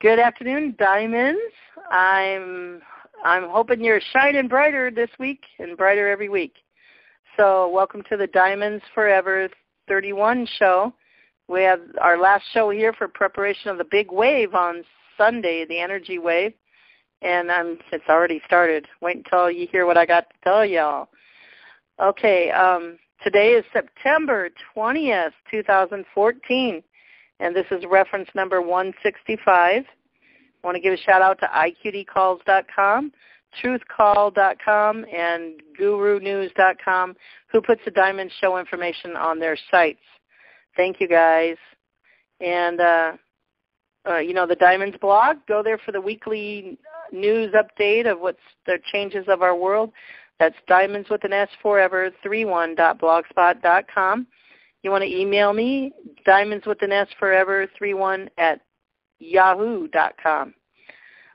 Good afternoon, Diamonds. I'm hoping you're shining brighter this week and brighter every week. So welcome to the Diamonds Forever 31 show. We have our last show here for preparation of the big wave on Sunday, the energy wave. And it's already started. Wait until you hear what I got to tell y'all. Okay, today is September 20th, 2014. And this is reference number 165. I want to give a shout-out to iqdcalls.com, truthcall.com, and gurunews.com, who puts the Diamond Show information on their sites. Thank you, guys. And, the Diamonds blog, go there for the weekly news update of what's the changes of our world. That's Diamonds with an S Forever 31.blogspot.com. You want to email me, diamonds with an S Forever 31 at yahoo.com.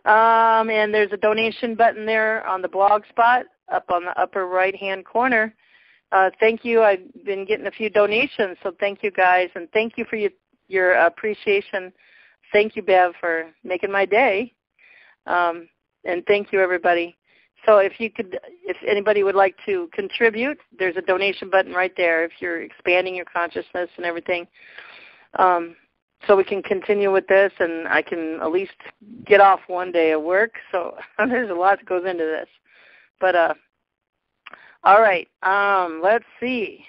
And there's a donation button there on the blog spot up on the upper right-hand corner. Thank you. I've been getting a few donations, so thank you, guys. And thank you for your appreciation. Thank you, Bev, for making my day. And thank you, everybody. So if anybody would like to contribute, there's a donation button right there if you're expanding your consciousness and everything. So we can continue with this, and I can at least get off one day of work. So there's a lot that goes into this. But, all right, let's see.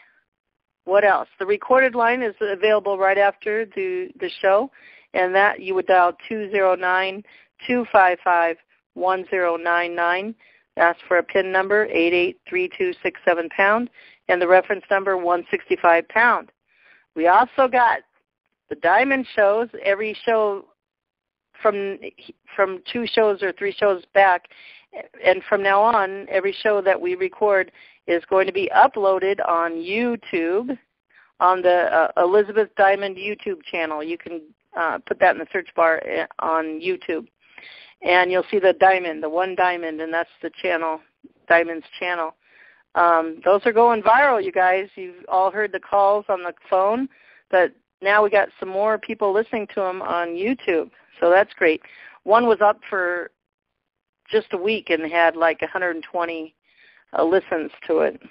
What else? The recorded line is available right after the show, and that you would dial 209-255-1099. Ask for a PIN number, 883267#, and the reference number, 165#. We also got the Diamond shows, every show from 2 shows or 3 shows back, and from now on, every show that we record is going to be uploaded on YouTube, on the Elizabeth Diamond YouTube channel. You can put that in the search bar on YouTube. And you'll see the diamond, the one diamond, and that's the channel, Diamond's channel. Those are going viral, you guys. You've all heard the calls on the phone, but now we got some more people listening to them on YouTube, so that's great. One was up for just a week and had like 120 listens to it.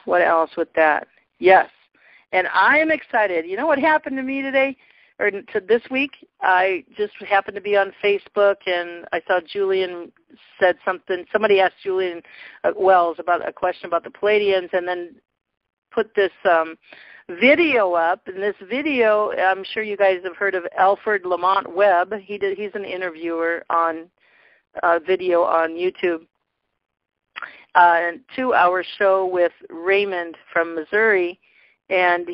What else with that? Yes, and I am excited. You know what happened to me today? Or to this week, I just happened to be on Facebook, and I saw Julian said something. Somebody asked Julian Wells about a question about the Palladians, and then put this video up. And this video, I'm sure you guys have heard of Alfred Lamont Webb. He's an interviewer on video on YouTube. A 2-hour show with Raymond from Missouri, and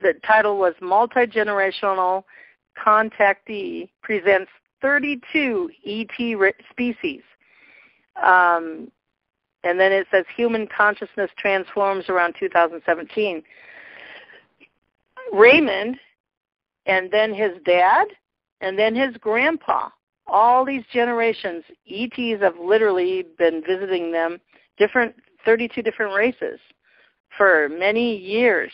the title was Multi-Generational Contactee Presents 32 ET Species. And then it says Human Consciousness Transforms around 2017. Raymond, and then his dad, and then his grandpa. All these generations, ETs have literally been visiting them, 32 different races for many years.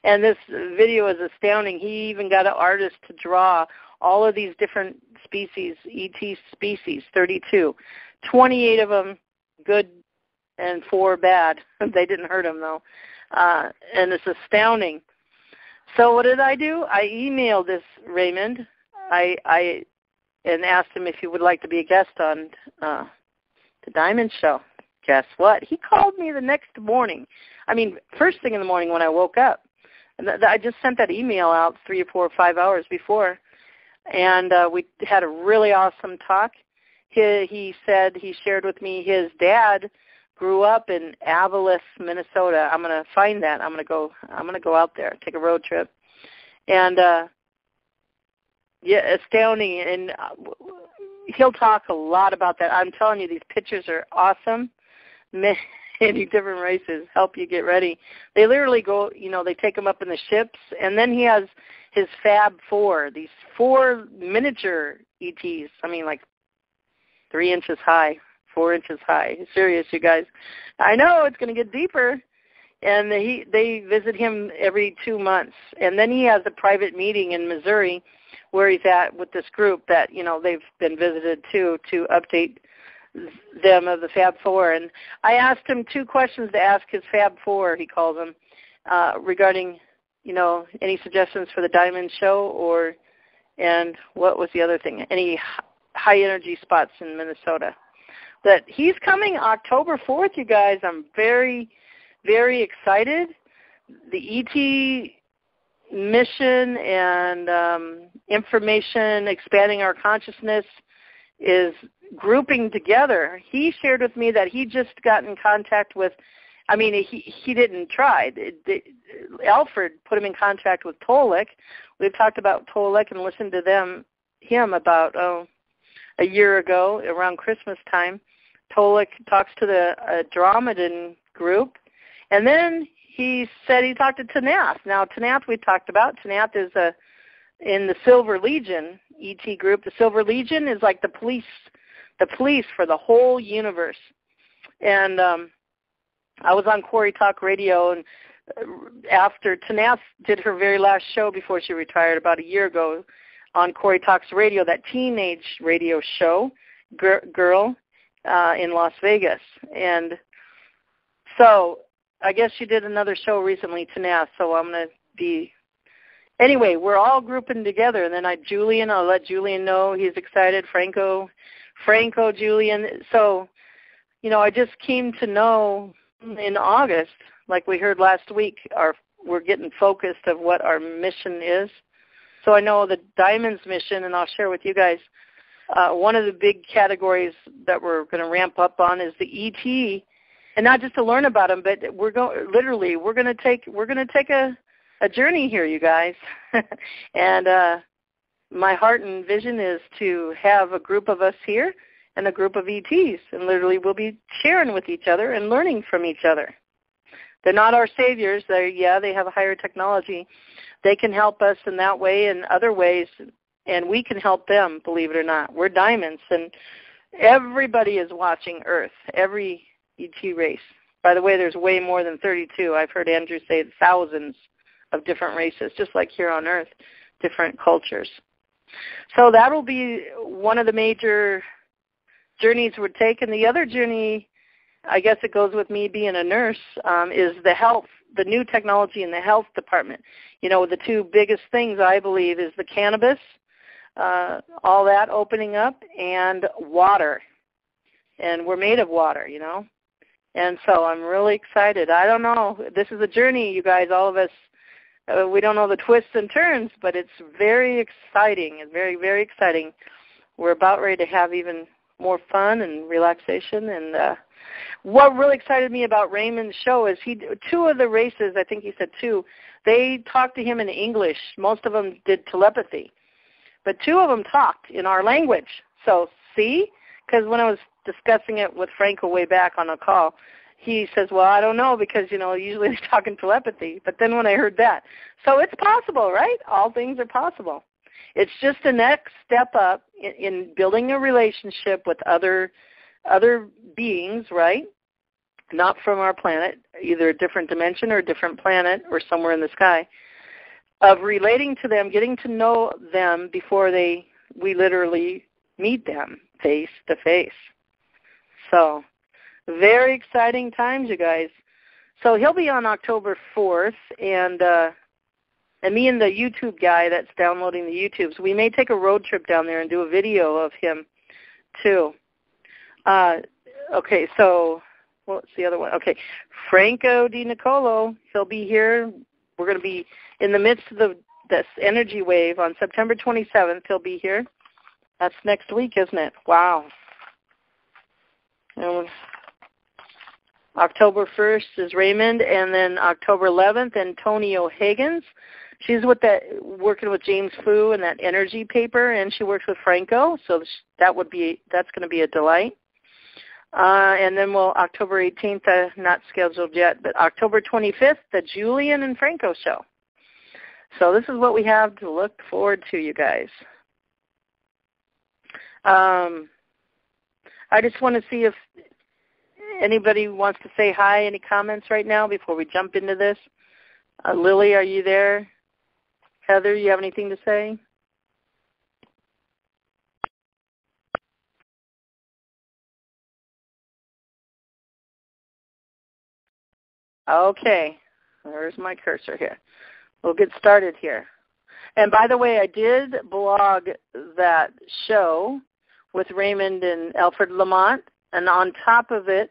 And this video is astounding. He even got an artist to draw all of these different species, ET species, 32. 28 of them good and 4 bad. They didn't hurt him, though. And it's astounding. So what did I do? I emailed this Raymond and asked him if he would like to be a guest on the Diamond Show. Guess what? He called me the next morning. I mean, first thing in the morning when I woke up. And I just sent that email out 3 or 4 or 5 hours before. And we had a really awesome talk. He said, he shared with me his dad grew up in Avalon, Minnesota. I'm going to find that. I'm going to go out there, take a road trip. And yeah, astounding. And he'll talk a lot about that. I'm telling you, these pictures are awesome. Many different races help you get ready. They literally go, they take them up in the ships, and then he has his Fab 4, these 4 miniature ETs. I mean, like 3 inches high, 4 inches high. Serious, you guys. I know it's going to get deeper. And they visit him every 2 months. And then he has a private meeting in Missouri where he's at with this group that, they've been visited to update them of the Fab Four. And I asked him 2 questions to ask his Fab Four, he calls them, regarding, any suggestions for the Diamond Show and what was the other thing? Any high energy spots in Minnesota. But he's coming October 4th, you guys. I'm very, very excited. The ET mission and information, expanding our consciousness, is grouping together. He shared with me that he just got in contact with, he didn't try. Alfred put him in contact with Tele. We've talked about Tele and listened to him about a year ago around Christmas time. Tele talks to the Andromedan group. And then he said he talked to Tanath. Now, Tanath we talked about. Tanath is in the Silver Legion ET group. The Silver Legion is like the police for the whole universe. And I was on Quarry Talk Radio, and after Tanath did her very last show before she retired about a year ago on Quarry Talk's radio, that teenage radio show, Girl, in Las Vegas. And so I guess she did another show recently, Tanath, so I'm going to be... Anyway, we're all grouping together, and then I'll let Julian know he's excited, Franco, Julian. So, I just came to know in August, like we heard last week, we're getting focused of what our mission is. So I know the Diamonds mission, and I'll share with you guys, one of the big categories that we're going to ramp up on is the ET, and not just to learn about them, but we're going to take a journey here, you guys. And my heart and vision is to have a group of us here and a group of ETs, and literally we'll be sharing with each other and learning from each other. They're not our saviors. They have a higher technology. They can help us in that way and other ways, and we can help them, believe it or not. We're diamonds, and everybody is watching Earth, every ET race. By the way, there's way more than 32. I've heard Andrew say thousands of different races, just like here on Earth, different cultures. So that'll be one of the major journeys we're taking. The other journey, I guess it goes with me being a nurse, is the new technology in the health department. The 2 biggest things I believe is the cannabis, all that opening up, and water. And we're made of water, And so I'm really excited. I don't know. This is a journey, you guys, all of us. We don't know the twists and turns, but it's very exciting. It's very, very exciting. We're about ready to have even more fun and relaxation. And what really excited me about Raymond's show is 2 of the races, I think he said 2, they talked to him in English. Most of them did telepathy. But 2 of them talked in our language. So see? Because when I was discussing it with Franco way back on a call, he says, well, I don't know because, usually they talk in telepathy. But then when I heard that. So it's possible, right? All things are possible. It's just the next step up in building a relationship with other beings, right? Not from our planet, either a different dimension or a different planet or somewhere in the sky, of relating to them, getting to know them before we literally meet them face to face. So very exciting times, you guys. So he'll be on October 4th, and me and the YouTube guy that's downloading the YouTubes, we may take a road trip down there and do a video of him too. Okay, so what's the other one? Okay, Franco Di Nicolo, he'll be here. We're going to be in the midst of this energy wave on September 27th. He'll be here. That's next week, isn't it? Wow. And October 1st is Raymond, and then October 11th, Antonio Higgins. She's working with James Fu in that energy paper, and she works with Franco, so that's going to be a delight. And then October 18th, not scheduled yet, but October 25th, the Julian and Franco show. So this is what we have to look forward to, you guys. I just want to see if Anybody wants to say hi? Any comments right now before we jump into this? Lily, are you there? Heather, you have anything to say? Okay, there's my cursor here. We'll get started here. And by the way, I did blog that show with Raymond and Alfred Lamont, and on top of it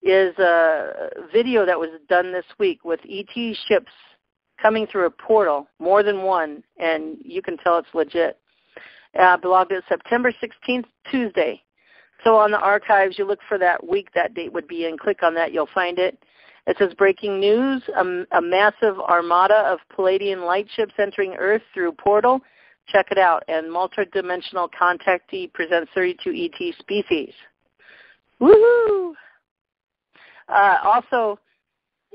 is a video that was done this week with ET ships coming through a portal, more than one, and you can tell it's legit. Blogged it September 16th, Tuesday. So on the archives, you look for that week that date would be in. Click on that, you'll find it. It says, breaking news, a massive armada of Palladian light ships entering Earth through portal. Check it out. And multidimensional contactee presents 32 ET species. Woohoo! Also,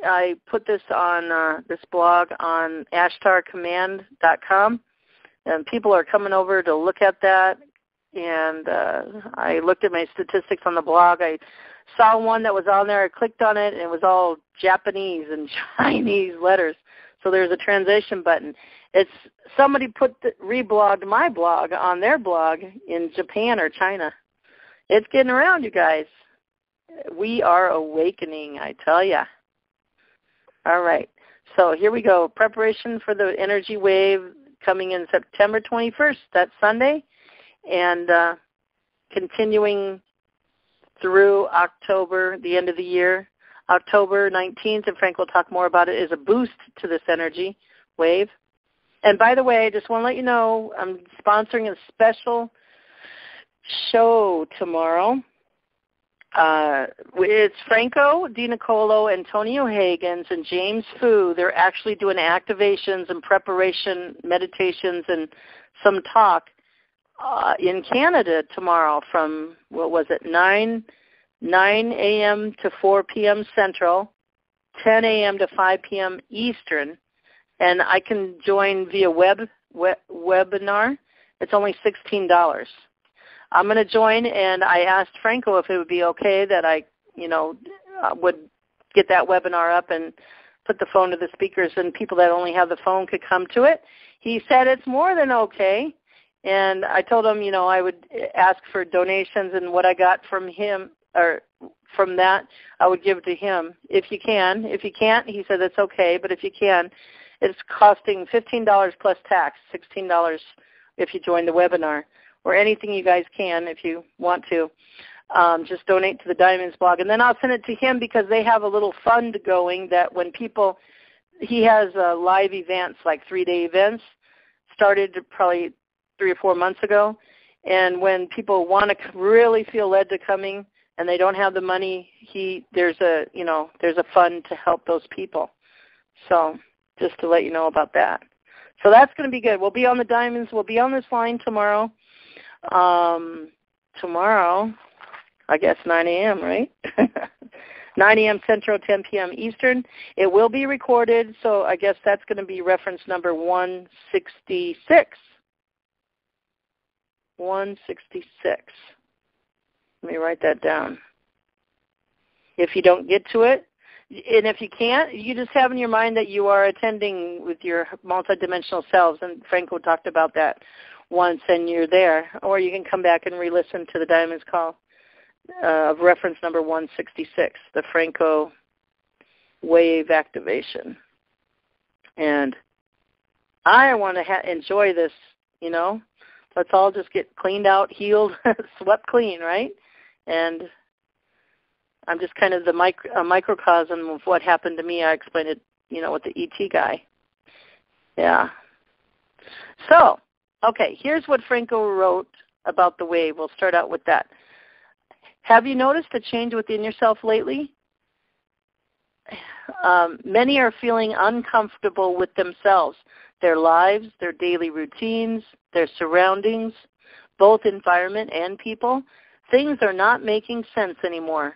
I put this on this blog on ashtarcommand.com, and people are coming over to look at that. And I looked at my statistics on the blog. I saw one that was on there. I clicked on it, and it was all Japanese and Chinese letters. So there's a translation button. It's somebody reblogged my blog on their blog in Japan or China. It's getting around, you guys. We are awakening, I tell ya. All right. So here we go. Preparation for the energy wave coming in September 21st. That's Sunday. And continuing through October, the end of the year. October 19th, and Frank will talk more about it, is a boost to this energy wave. And by the way, I just want to let you know, I'm sponsoring a special show tomorrow. It's Franco DiNicolo, Antonio Higgins, and James Fu. They're actually doing activations and preparation, meditations, and some talk in Canada tomorrow from, 9 a.m. to 4 p.m. Central, 10 a.m. to 5 p.m. Eastern, and I can join via webinar. It's only $16. I'm going to join, and I asked Franco if it would be okay that I, would get that webinar up and put the phone to the speakers, and people that only have the phone could come to it. He said it's more than okay, and I told him, I would ask for donations, and what I got from him, or from that, I would give to him if you can. If you can't, he said it's okay, but if you can, it's costing $15 plus tax, $16 if you join the webinar, or anything you guys can if you want to. Just donate to the Diamonds blog. And then I'll send it to him because they have a little fund going that when people, he has live events, like 3-day events, started probably 3 or 4 months ago. And when people want to really feel led to coming and they don't have the money, there's a fund to help those people. So just to let you know about that. So that's going to be good. We'll be on the Diamonds. We'll be on this line tomorrow. Tomorrow, I guess 9 a.m., right? 9 a.m. Central, 10 p.m. Eastern. It will be recorded, so I guess that's going to be reference number 166. 166. Let me write that down. If you don't get to it, and if you can't, you just have in your mind that you are attending with your multidimensional selves, and Franco talked about that once, and you're there. Or you can come back and re-listen to the Diamonds call of reference number 166, the Franco wave activation. And I want to enjoy this, Let's all just get cleaned out, healed, swept clean, right? And I'm just kind of a microcosm of what happened to me. I explained it, with the ET guy. Yeah. So, okay, here's what Franco wrote about the wave. We'll start out with that. Have you noticed a change within yourself lately? Many are feeling uncomfortable with themselves, their lives, their daily routines, their surroundings, both environment and people. Things are not making sense anymore.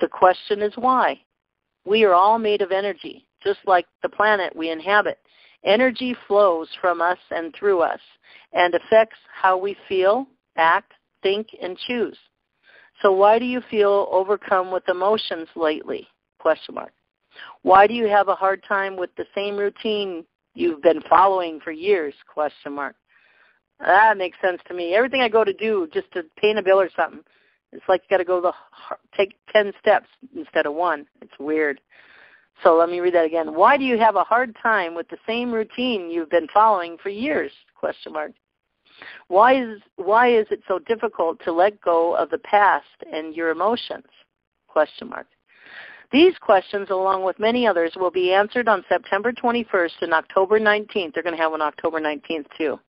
The question is why? We are all made of energy, just like the planet we inhabit. Energy flows from us and through us and affects how we feel, act, think, and choose. So why do you feel overcome with emotions lately? Question mark. Why do you have a hard time with the same routine you've been following for years? Question mark. That makes sense to me. Everything I go to do just to pay a bill or something, it's like you got to go take 10 steps instead of one. It's weird. So let me read that again. Why do you have a hard time with the same routine you've been following for years? Question mark. Why is it so difficult to let go of the past and your emotions? Question mark. These questions, along with many others, will be answered on September 21st and October 19th. They're going to have one October 19th too.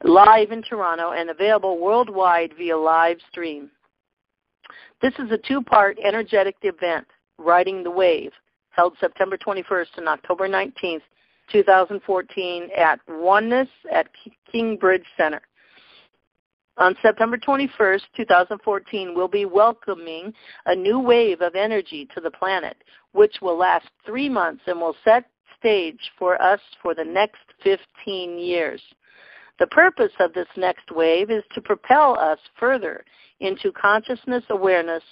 Live in Toronto and available worldwide via live stream. This is a two-part energetic event, Riding the Wave, held September 21st and October 19th, 2014 at Oneness at Kingbridge Center. On September 21st, 2014, we'll be welcoming a new wave of energy to the planet, which will last 3 months and will set stage for us for the next 15 years. The purpose of this next wave is to propel us further into consciousness awareness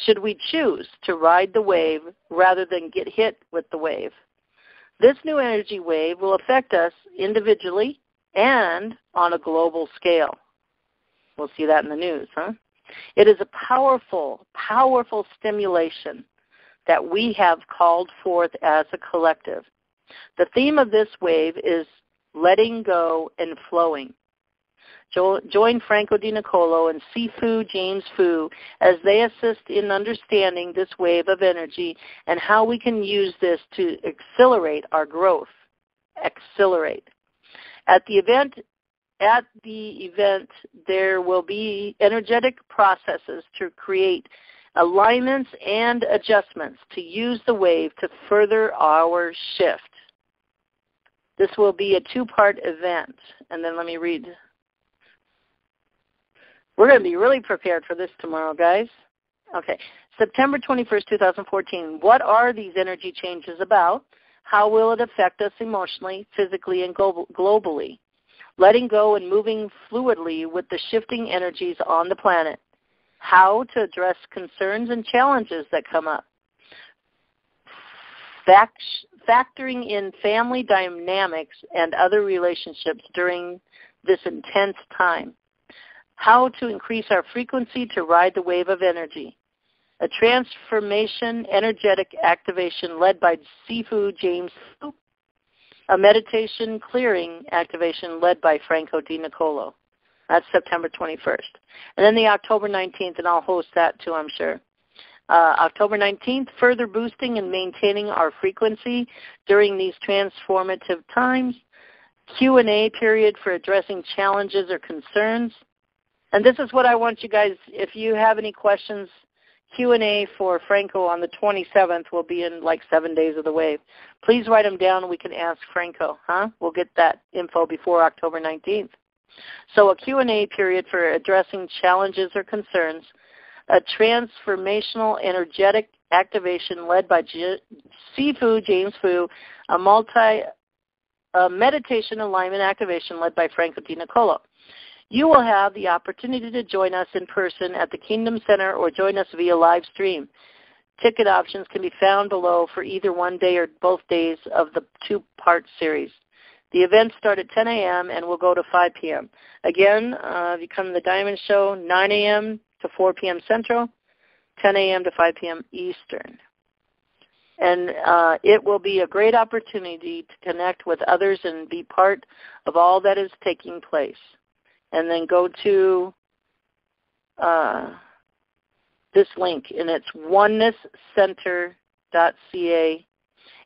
should we choose to ride the wave rather than get hit with the wave. This new energy wave will affect us individually and on a global scale. We'll see that in the news, huh? It is a powerful, powerful stimulation that we have called forth as a collective. The theme of this wave is letting go and flowing. Join Franco Di Nicolo and Sifu James Fu as they assist in understanding this wave of energy and how we can use this to accelerate our growth. Accelerate. At the event, there will be energetic processes to create alignments and adjustments to use the wave to further our shift. This will be a two-part event. And then let me read. We're going to be really prepared for this tomorrow, guys. Okay. September 21st, 2014. What are these energy changes about? How will it affect us emotionally, physically, and globally? Letting go and moving fluidly with the shifting energies on the planet. How to address concerns and challenges that come up. Factoring in family dynamics and other relationships during this intense time. How to increase our frequency to ride the wave of energy. A transformation energetic activation led by Sifu James Fu. A meditation clearing activation led by Franco Di Nicolo. That's September 21st. And then the October 19th, and I'll host that too, I'm sure. October 19th, further boosting and maintaining our frequency during these transformative times. Q&A period for addressing challenges or concerns. And this is what I want you guys, if you have any questions, Q&A for Franco on the 27th will be in like 7 days of the wave. Please write them down and we can ask Franco, huh? We'll get that info before October 19th. So a Q&A period for addressing challenges or concerns. A transformational energetic activation led by Sifu James Fu. A meditation alignment activation led by Franco Di Nicolo. You will have the opportunity to join us in person at the Kingdom Center or join us via live stream. Ticket options can be found below for either one day or both days of the two-part series. The events start at 10 a.m. and will go to 5 p.m. Again, if you come to the Diamond Show, 9 a.m. to 4 p.m. Central, 10 a.m. to 5 p.m. Eastern. And it will be a great opportunity to connect with others and be part of all that is taking place. And then go to this link, and it's onenesscenter.ca.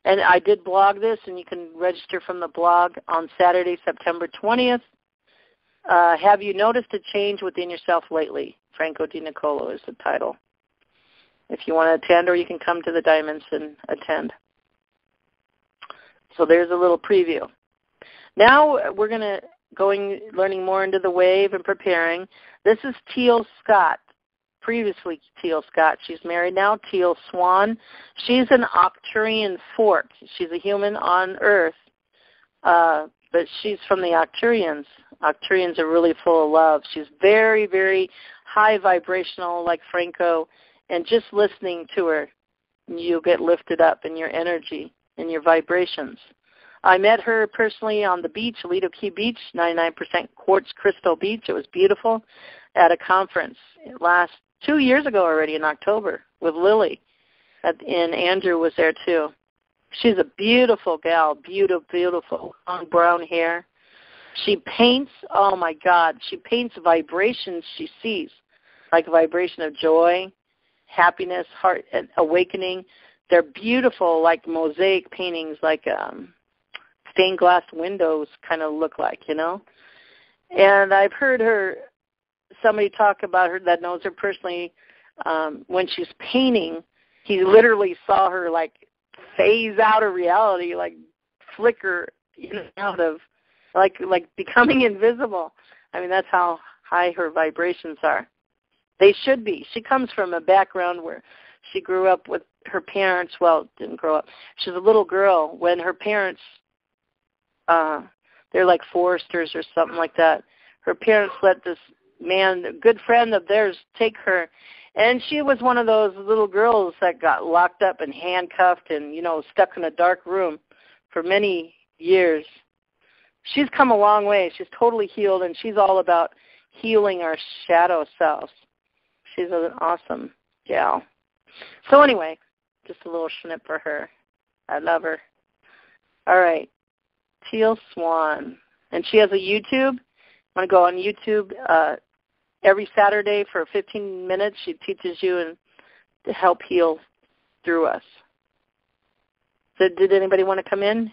And I did blog this, and you can register from the blog on Saturday, September 20th. Have you noticed a change within yourself lately? Franco Di Nicolo is the title. If you want to attend, or you can come to the Diamonds and attend. So there's a little preview. Now we're going to learning more into the wave and preparing. This is Teal Scott, previously Teal Scott. She's married now, Teal Swan. She's an Arcturian fork. She's a human on Earth, but she's from the Arcturians. Arcturians are really full of love. She's very, very high vibrational like Franco, and just listening to her, you'll get lifted up in your energy and your vibrations. I met her personally on the beach, Lido Key Beach, 99% quartz crystal beach. It was beautiful, at a conference 2 years ago already in October with Lily, and Andrew was there too. She's a beautiful gal, beautiful, long brown hair. She paints, oh my God, she paints vibrations she sees, like a vibration of joy, happiness, heart, and awakening. They're beautiful, like mosaic paintings, like stained glass windows kind of look like, you know. And I've heard somebody talk about her that knows her personally, when she's painting, he literally saw her like phase out of reality, like flicker in and out of, like becoming invisible. I mean, that's how high her vibrations are. They should be. She comes from a background where she grew up with her parents. Well, didn't grow up. She was a little girl when her parents, they're like foresters or something like that. Her parents let this man, a good friend of theirs, take her. And she was one of those little girls that got locked up and handcuffed and, you know, stuck in a dark room for many years. She's come a long way. She's totally healed, and she's all about healing our shadow selves. She's an awesome gal. So anyway, just a little snip for her. I love her. All right. Teal Swan. And she has a YouTube. I want to go on YouTube every Saturday for 15 minutes. She teaches you and to help heal through us. So did anybody want to come in?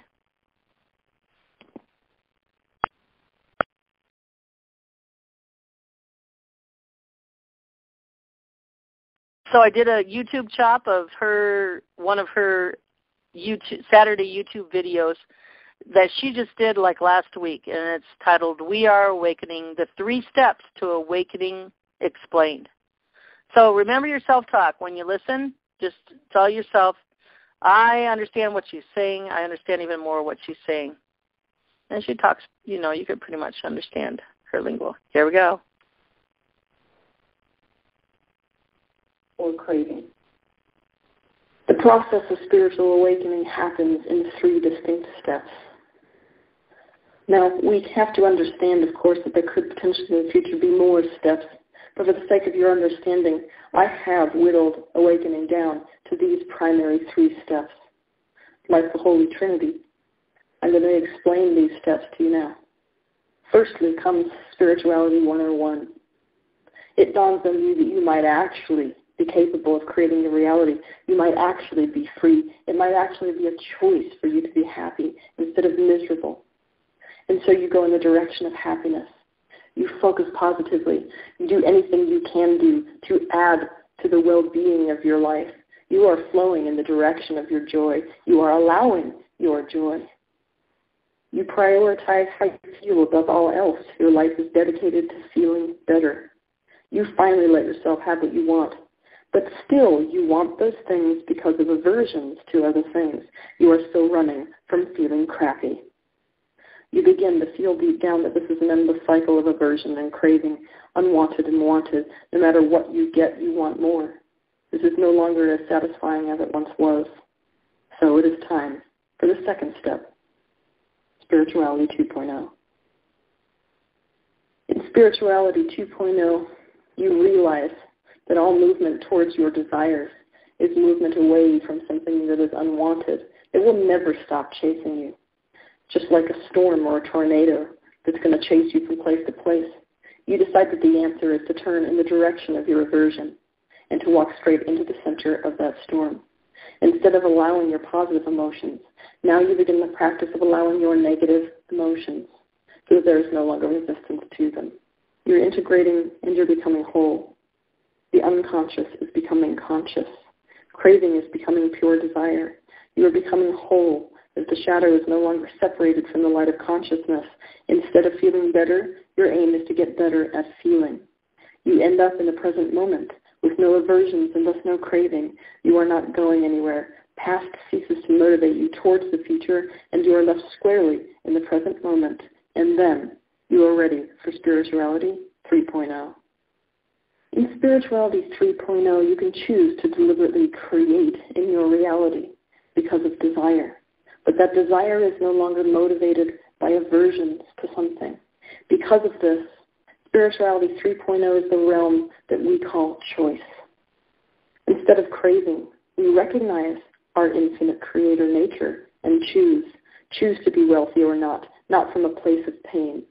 So I did a YouTube chop of one of her Saturday YouTube videos that she just did like last week, and it's titled "We Are Awakening: The 3 Steps to Awakening Explained." So remember your self-talk. When you listen, just tell yourself, I understand what she's saying. I understand even more what she's saying. And she talks, you know, you can pretty much understand her lingo. Here we go. Or craving. The process of spiritual awakening happens in 3 distinct steps. Now, we have to understand, of course, that there could potentially in the future be more steps, but for the sake of your understanding, I have whittled awakening down to these primary 3 steps. Like the Holy Trinity, I'm going to explain these steps to you now. Firstly comes Spirituality 101. It dawns on you that you might actually be capable of creating your reality. You might actually be free. It might actually be a choice for you to be happy instead of miserable. And so you go in the direction of happiness. You focus positively. You do anything you can do to add to the well-being of your life. You are flowing in the direction of your joy. You are allowing your joy. You prioritize how you feel above all else. Your life is dedicated to feeling better. You finally let yourself have what you want. But still, you want those things because of aversions to other things. You are still running from feeling crappy. You begin to feel deep down that this is an endless cycle of aversion and craving, unwanted and wanted. No matter what you get, you want more. This is no longer as satisfying as it once was. So it is time for the second step, Spirituality 2.0. In Spirituality 2.0, you realize that all movement towards your desires is movement away from something that is unwanted. It will never stop chasing you. Just like a storm or a tornado that's going to chase you from place to place, you decide that the answer is to turn in the direction of your aversion and to walk straight into the center of that storm. Instead of allowing your positive emotions, now you begin the practice of allowing your negative emotions so that there is no longer resistance to them. You're integrating and you're becoming whole. The unconscious is becoming conscious. Craving is becoming pure desire. You are becoming whole as the shadow is no longer separated from the light of consciousness. Instead of feeling better, your aim is to get better at feeling. You end up in the present moment with no aversions and thus no craving. You are not going anywhere. Past ceases to motivate you towards the future, and you are left squarely in the present moment. And then you are ready for Spirituality 3.0. In Spirituality 3.0, you can choose to deliberately create in your reality because of desire. But that desire is no longer motivated by aversions to something. Because of this, Spirituality 3.0 is the realm that we call choice. Instead of craving, we recognize our infinite creator nature and choose to be wealthy or not from a place of pain.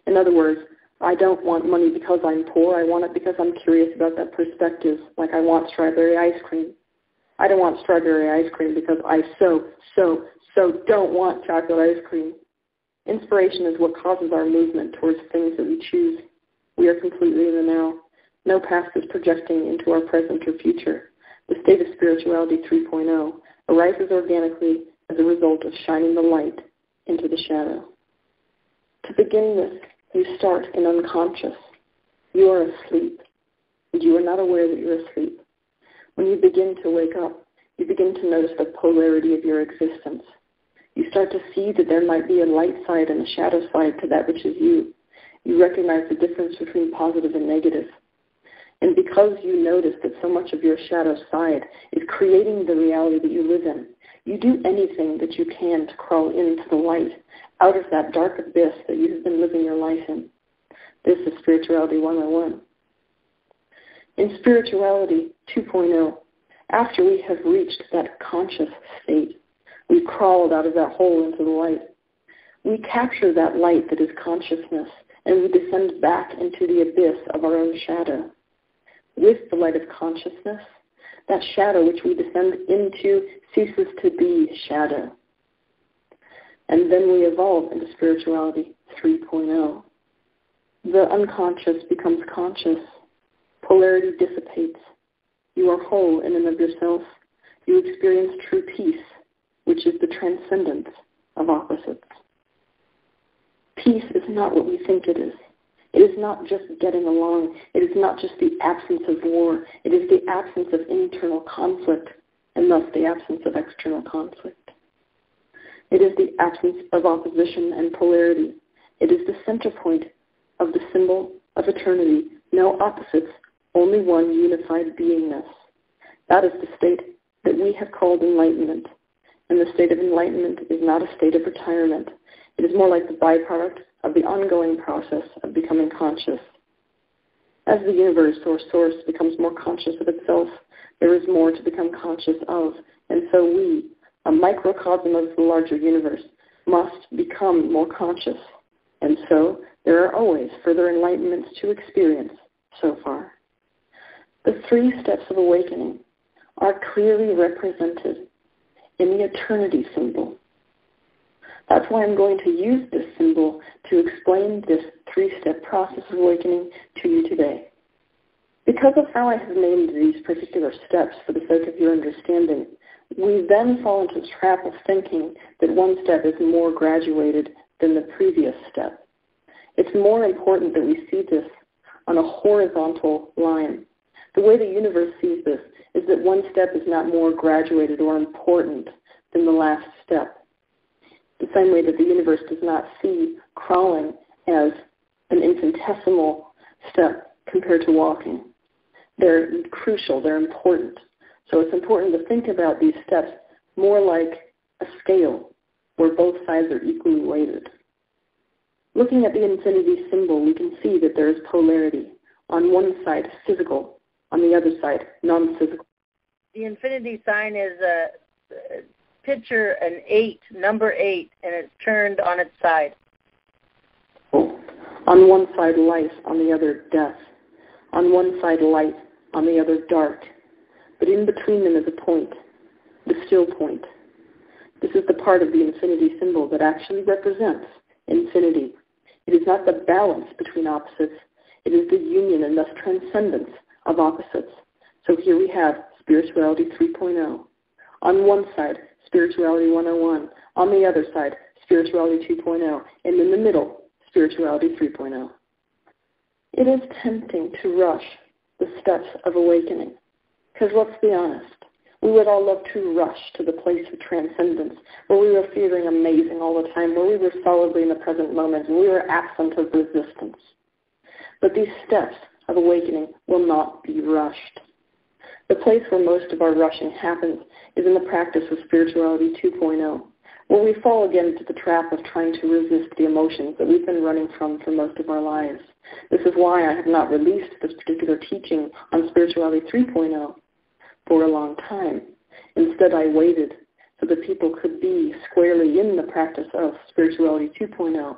In other words, I don't want money because I'm poor. I want it because I'm curious about that perspective, like I want strawberry ice cream. I don't want strawberry ice cream because I so don't want chocolate ice cream. Inspiration is what causes our movement towards things that we choose. We are completely in the now. No past is projecting into our present or future. The state of Spirituality 3.0 arises organically as a result of shining the light into the shadow. To begin with, you start in unconscious. You are asleep, and you are not aware that you're asleep. When you begin to wake up, you begin to notice the polarity of your existence. You start to see that there might be a light side and a shadow side to that which is you. You recognize the difference between positive and negative. And because you notice that so much of your shadow side is creating the reality that you live in, you do anything that you can to crawl into the light, out of that dark abyss that you have been living your life in. This is Spirituality 101. In Spirituality 2.0, after we have reached that conscious state, we crawled out of that hole into the light. We capture that light that is consciousness, and we descend back into the abyss of our own shadow. With the light of consciousness, that shadow which we descend into ceases to be shadow. And then we evolve into Spirituality 3.0. The unconscious becomes conscious. Polarity dissipates. You are whole in and of yourself. You experience true peace, which is the transcendence of opposites. Peace is not what we think it is. It is not just getting along. It is not just the absence of war. It is the absence of internal conflict, and thus the absence of external conflict. It is the absence of opposition and polarity. It is the center point of the symbol of eternity. No opposites, only one unified beingness. That is the state that we have called enlightenment. And the state of enlightenment is not a state of retirement. It is more like the byproduct of the ongoing process of becoming conscious. As the universe or source becomes more conscious of itself, there is more to become conscious of. And so we, a microcosm of the larger universe, must become more conscious. And so there are always further enlightenments to experience so far. The 3 steps of awakening are clearly represented in the eternity symbol. That's why I'm going to use this symbol to explain this 3-step process of awakening to you today. Because of how I have named these particular steps for the sake of your understanding, we then fall into the trap of thinking that one step is more graduated than the previous step. It's more important that we see this on a horizontal line. The way the universe sees this is that one step is not more graduated or important than the last step. The same way that the universe does not see crawling as an infinitesimal step compared to walking. They're crucial, they're important. So it's important to think about these steps more like a scale where both sides are equally weighted. Looking at the infinity symbol, we can see that there is polarity. On one side, physical. On the other side, non-physical. The infinity sign is a picture an 8, number 8, and it's turned on its side. On one side, life. On the other, death. On one side, light. On the other, dark. But in between them is a point, the still point. This is the part of the infinity symbol that actually represents infinity. It is not the balance between opposites. It is the union and thus transcendence of opposites. So here we have Spirituality 3.0. On one side, Spirituality 101. On the other side, Spirituality 2.0. And in the middle, Spirituality 3.0. It is tempting to rush the steps of awakening. Because let's be honest, we would all love to rush to the place of transcendence, where we were feeling amazing all the time, where we were solidly in the present moment, and we were absent of resistance. But these steps of awakening will not be rushed. The place where most of our rushing happens is in the practice of spirituality 2.0, where we fall again into the trap of trying to resist the emotions that we've been running from for most of our lives. This is why I have not released this particular teaching on spirituality 3.0 for a long time. Instead, I waited so that people could be squarely in the practice of spirituality 2.0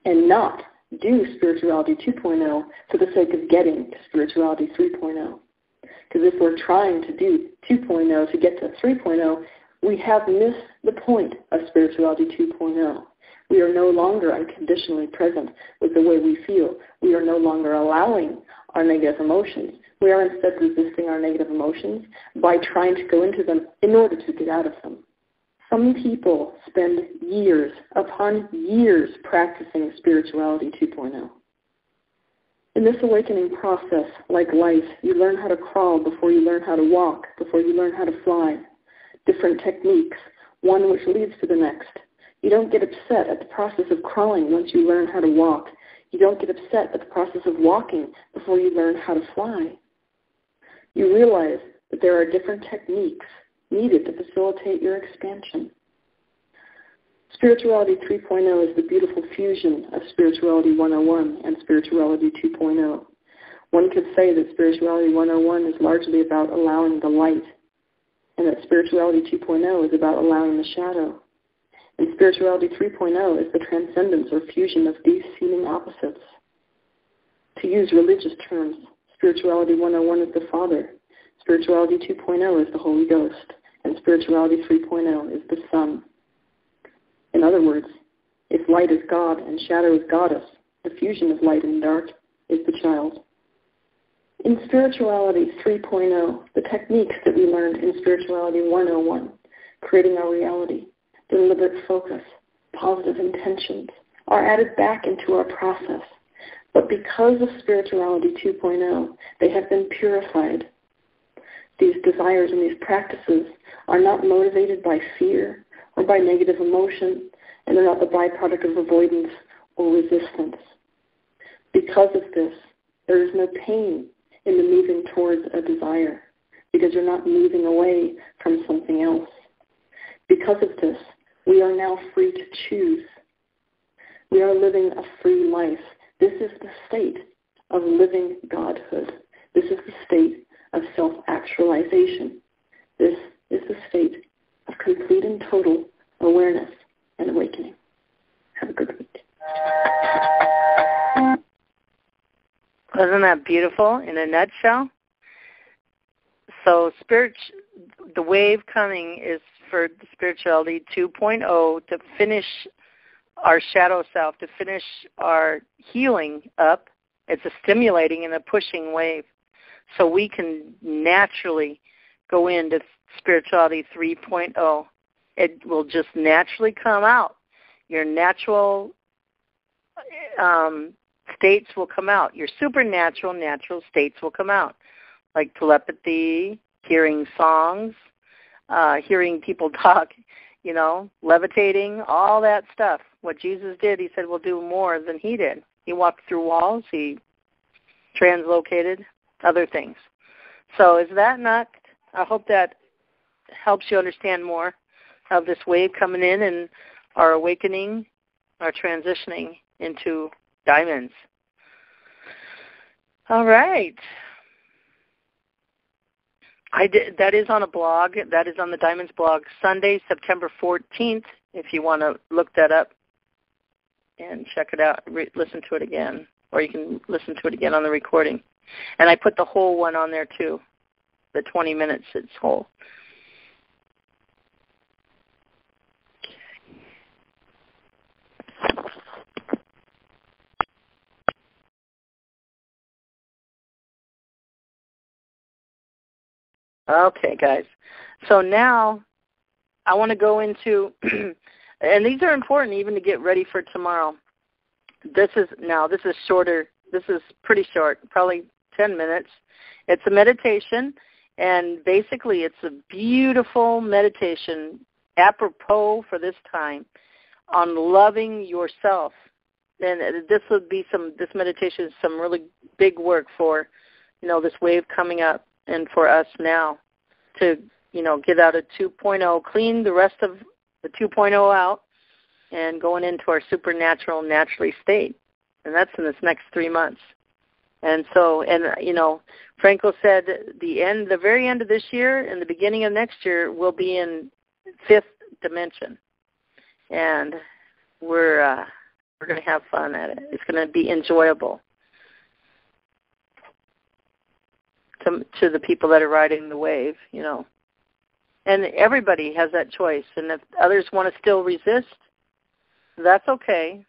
and not do spirituality 2.0 for the sake of getting to spirituality 3.0. Because if we're trying to do 2.0 to get to 3.0, we have missed the point of spirituality 2.0. We are no longer unconditionally present with the way we feel. We are no longer allowing our negative emotions. We are instead resisting our negative emotions by trying to go into them in order to get out of them. Some people spend years upon years practicing spirituality 2.0. In this awakening process, like life, you learn how to crawl before you learn how to walk, before you learn how to fly. Different techniques, one which leads to the next. You don't get upset at the process of crawling once you learn how to walk. You don't get upset at the process of walking before you learn how to fly. You realize that there are different techniques needed to facilitate your expansion. Spirituality 3.0 is the beautiful fusion of Spirituality 101 and Spirituality 2.0. One could say that Spirituality 101 is largely about allowing the light, and that Spirituality 2.0 is about allowing the shadow. And Spirituality 3.0 is the transcendence or fusion of these seeming opposites. To use religious terms, Spirituality 101 is the Father, Spirituality 2.0 is the Holy Ghost, and Spirituality 3.0 is the Son. In other words, if light is God and shadow is Goddess, the fusion of light and dark is the child. In Spirituality 3.0, the techniques that we learned in Spirituality 101, creating our reality, deliberate focus, positive intentions, are added back into our process. But because of Spirituality 2.0, they have been purified. These desires and these practices are not motivated by fear or by negative emotion, and they're not the byproduct of avoidance or resistance. Because of this, there is no pain in the moving towards a desire, because you're not moving away from something else. Because of this, we are now free to choose. We are living a free life. This is the state of living Godhood. This is the state of self-actualization. This is the state of complete and total awareness and awakening. Have a good week. Wasn't that beautiful in a nutshell? So the wave coming is for Spirituality 2.0 to finish our shadow self, to finish our healing up. It's a stimulating and a pushing wave. So we can naturally go into Spirituality 3.0. It will just naturally come out. Your natural states will come out. Your supernatural, natural states will come out, like telepathy, hearing songs, hearing people talk, levitating, all that stuff. What Jesus did, he said, we'll do more than he did. He walked through walls. He translocated other things. So is that not, I hope that helps you understand more of this wave coming in and our awakening, our transitioning into diamonds. All right. That is on a blog. That is on the Diamonds blog, Sunday, September 14th, if you want to look that up and check it out, listen to it again, or you can listen to it again on the recording. And I put the whole one on there, too, the 20 minutes, it's whole. Okay, guys. So now I want to go into, and these are important even to get ready for tomorrow. This is shorter. This is pretty short, probably 10 minutes. It's a meditation, and basically it's a beautiful meditation apropos for this time on loving yourself. And this meditation is some really big work for, this wave coming up, and for us now to, get out of 2.0, clean the rest of the 2.0 out, and going into our supernatural, naturally state. And that's in this next 3 months. And so, Franco said the very end of this year and the beginning of next year will be in 5th dimension. And we're going to have fun at it. It's going to be enjoyable to the people that are riding the wave, And everybody has that choice. And if others want to still resist, that's okay,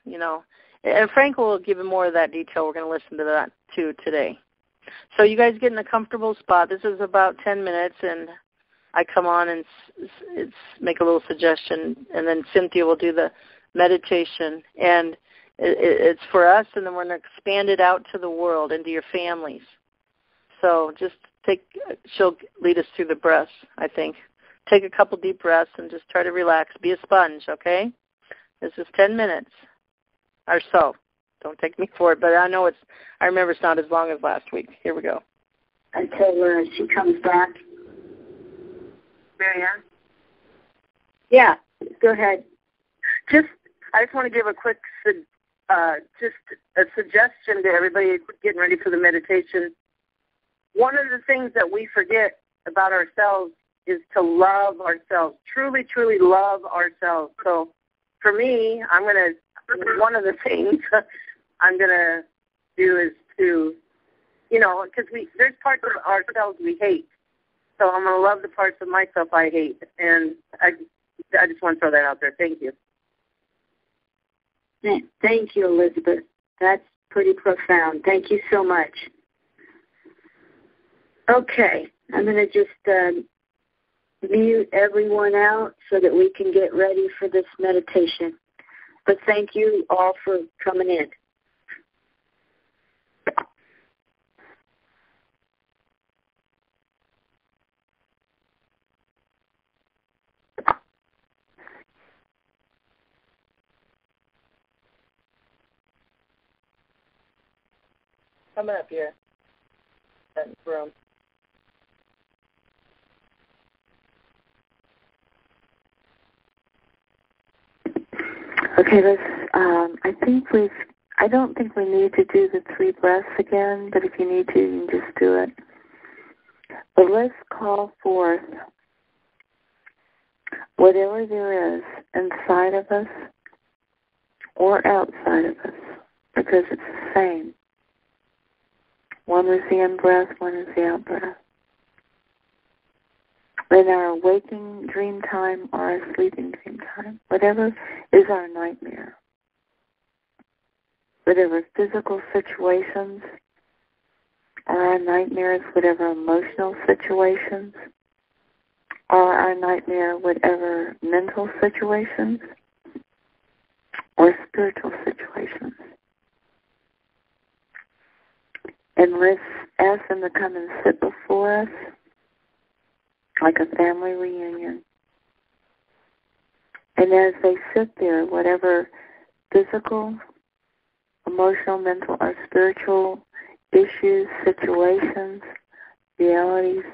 And Frank will give you more of that detail. We're going to listen to that, too, today. So you guys get in a comfortable spot. This is about 10 minutes, and I come on and make a little suggestion, and then Cynthia will do the meditation. And it's for us, and then we're going to expand it out to the world, into your families. So just she'll lead us through the breaths, I think. Take a couple deep breaths and just try to relax. Be a sponge, okay? This is 10 minutes or so. Don't take me for it, but I remember it's not as long as last week. Here we go. Until she comes back. Marianne? Yeah, go ahead. I just want to give a quick, just a suggestion to everybody getting ready for the meditation. One of the things that we forget about ourselves is to love ourselves, truly, truly love ourselves. So for me, one of the things I'm going to do is to, because there's parts of ourselves we hate. So I'm going to love the parts of myself I hate. And I just want to throw that out there. Thank you. Thank you, Elizabeth. That's pretty profound. Thank you so much. Okay, I'm going to just mute everyone out so that we can get ready for this meditation. But thank you all for coming in. Coming up here. That room. Okay, I don't think we need to do the 3 breaths again, but if you need to, you can just do it. But let's call forth whatever there is inside of us or outside of us, because it's the same. One is the in-breath, one is the out-breath. In our waking dream time or our sleeping dream time, whatever is our nightmare, whatever physical situations are our nightmares, whatever emotional situations are our nightmare, whatever mental situations or spiritual situations. And let's ask them to come and sit before us like a family reunion. And as they sit there, whatever physical, emotional, mental, or spiritual issues, situations, realities,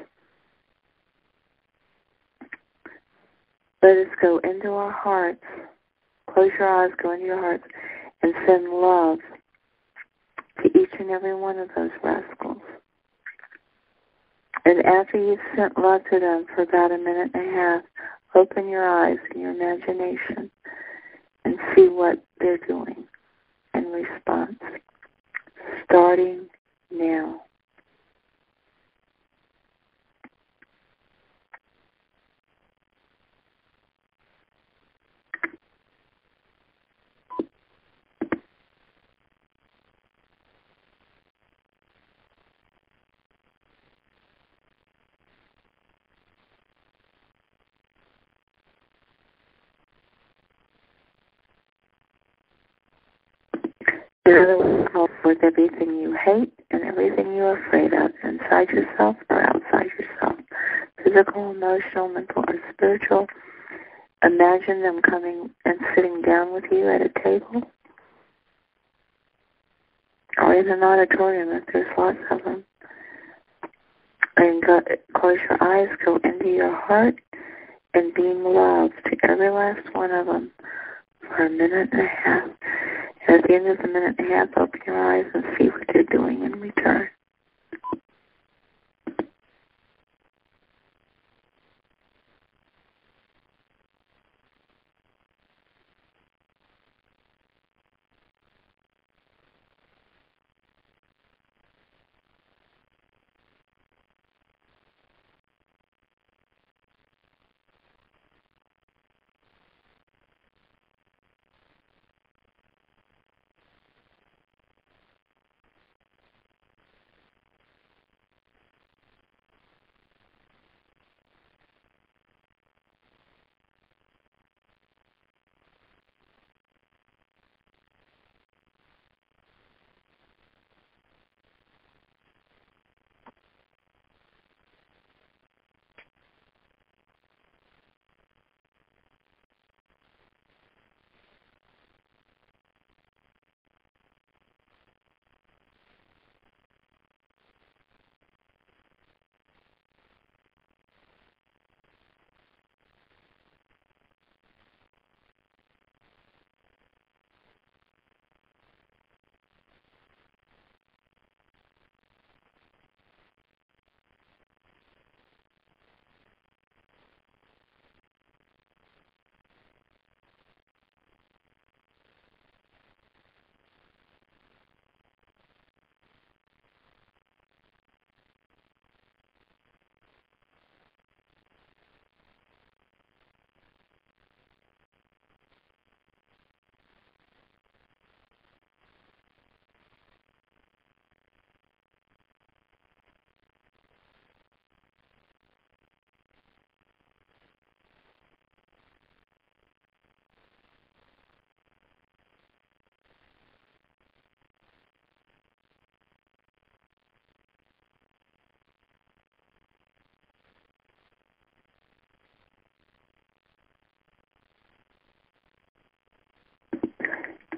let us go into our hearts. Close your eyes, go into your hearts, and send love to each and every one of those rascals. And after you've sent love to them for about a minute and a half, open your eyes in your imagination and see what they're doing in response. Starting now. In other words, call forth everything you hate and everything you're afraid of inside yourself or outside yourself, physical, emotional, mental, or spiritual. Imagine them coming and sitting down with you at a table or in an auditorium if there's lots of them. And close your eyes, go into your heart, and beam love to every last one of them for a minute and a half. And at the end of the minute and a half, open your eyes and see what they're doing in return.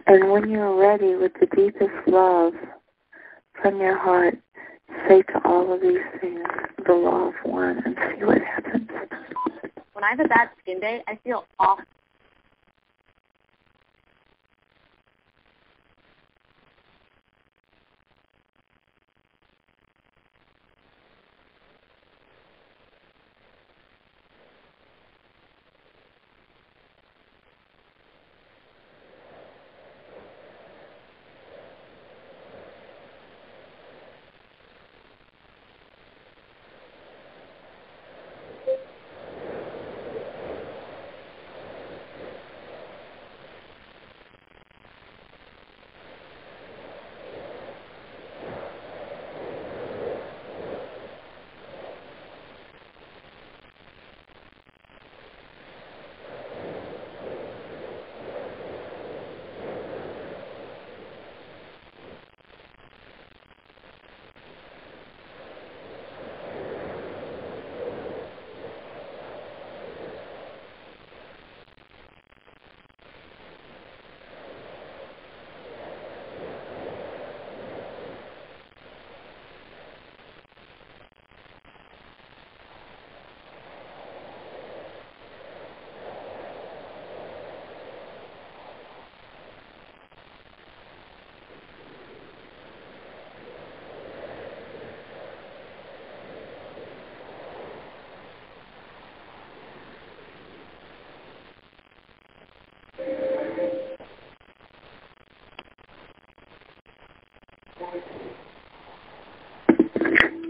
And when you're ready with the deepest love from your heart, say to all of these things, the law of one, and see what happens. When I have a bad skin day, I feel awful.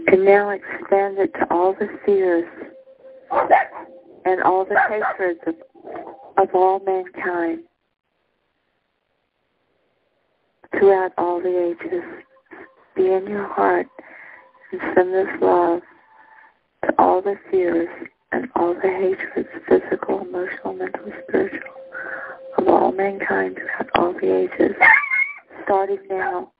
And now extend it to all the fears and all the hatreds of all mankind throughout all the ages. Be in your heart and send this love to all the fears and all the hatreds, physical, emotional, mental, spiritual, of all mankind throughout all the ages, starting now.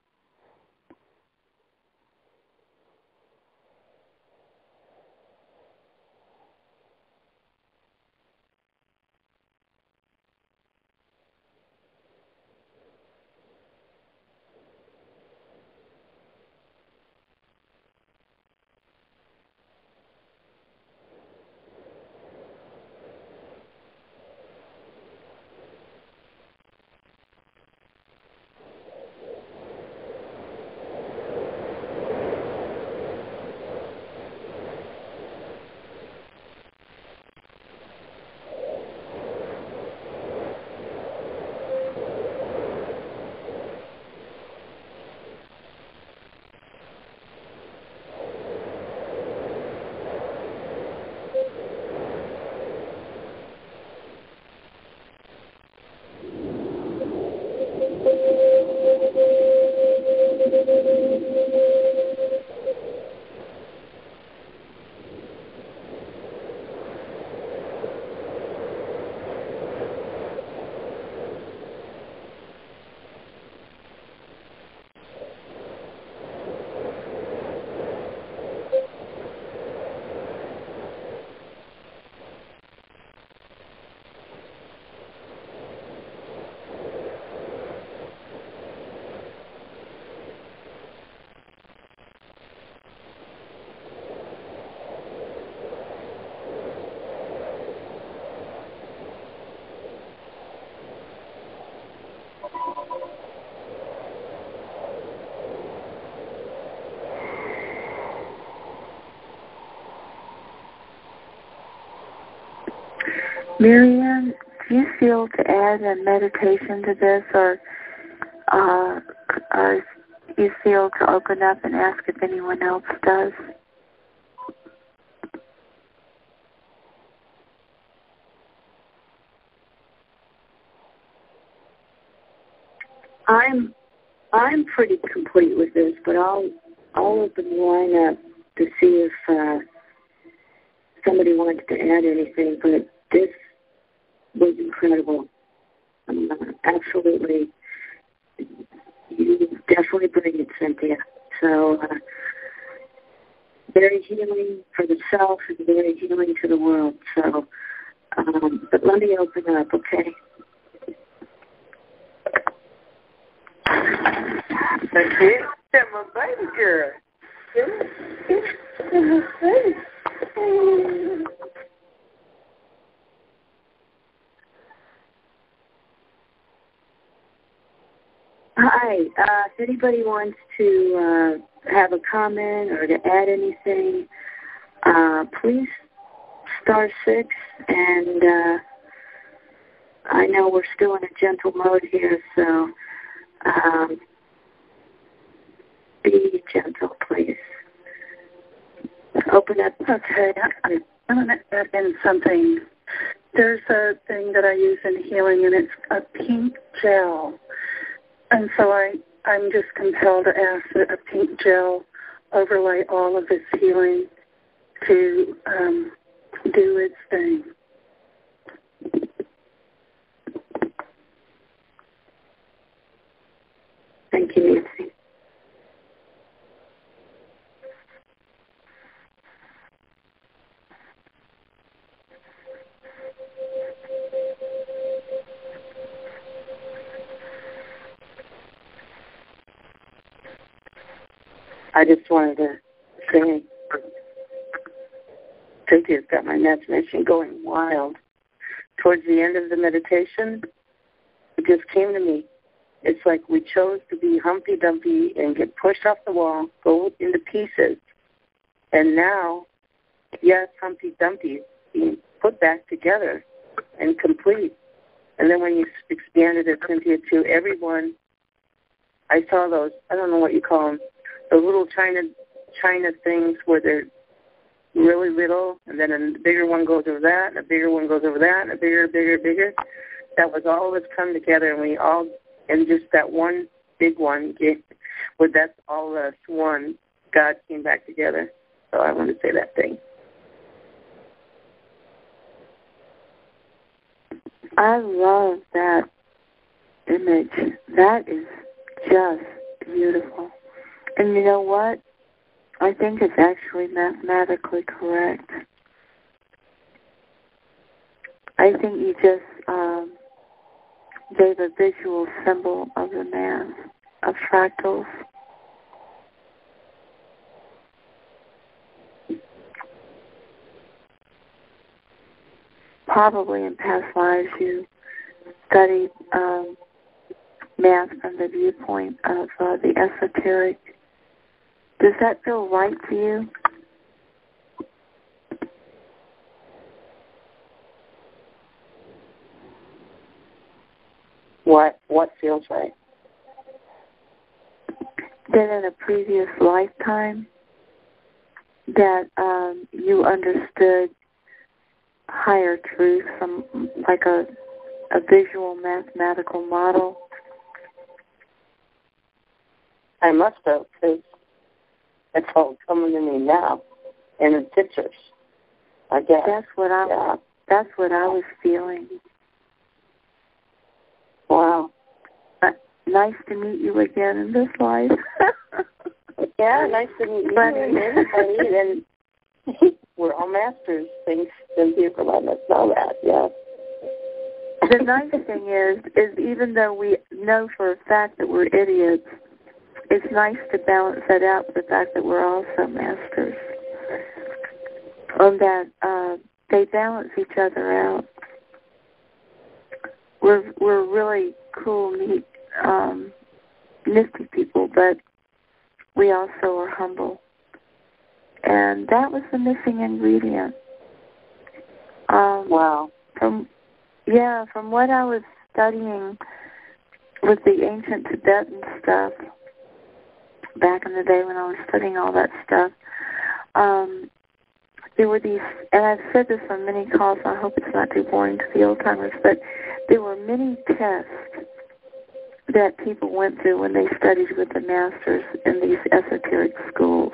Marianne, do you feel to add a meditation to this, or you feel to open up and ask if anyone else does? I'm pretty complete with this, but I'll open the line up to see if somebody wants to add anything. But this was incredible. Absolutely, you definitely bring it, Cynthia. So very healing for the self and very healing to the world. So, but let me open up, okay? Thank you. That's my baby girl. Hi. If anybody wants to have a comment or to add anything, please *6. And I know we're still in a gentle mode here, so be gentle, please. Open up. Okay, I'm going to add in something. There's a thing that I use in healing, and it's a pink gel. And so I'm just compelled to ask that a pink gel overlay all of this healing to do its thing. Thank you, Nancy. I just wanted to say, Cynthia's got my imagination going wild. Towards the end of the meditation, it just came to me. It's like we chose to be Humpty Dumpty and get pushed off the wall, go into pieces. And now, yes, Humpty Dumpty is being put back together and complete. And then when you expanded it, Cynthia, to everyone, I saw those, I don't know what you call them, the little China things where they're really little, and then a bigger one goes over that, and a bigger one goes over that, and a bigger. That was all of us come together, and we all, and just that one big one, with that's all of us one, God came back together. So I want to say that thing. I love that image. That is just beautiful. And you know what? I think it's actually mathematically correct. I think you just gave a visual symbol of the man, of fractals. Probably in past lives you studied math from the viewpoint of the esoteric. Does that feel right to you? What feels right? That in a previous lifetime that you understood higher truth from like a visual mathematical model? I must have, because it's all coming to me now, and in pictures. I guess that's what I was feeling. Wow. Nice to meet you again in this life. Yeah, nice to meet you and anybody. And we're all masters. Thanks, Cynthia, for letting us know that. Yeah. The nice thing is even though we know for a fact that we're idiots, it's nice to balance that out with the fact that we're also masters. And that they balance each other out. We're really cool, neat, nifty people, but we also are humble. And that was the missing ingredient. Wow. From what I was studying with the ancient Tibetan stuff back in the day when I was studying all that stuff, there were these, and I've said this on many calls, so I hope it's not too boring to the old-timers, but there were many tests that people went through when they studied with the masters in these esoteric schools.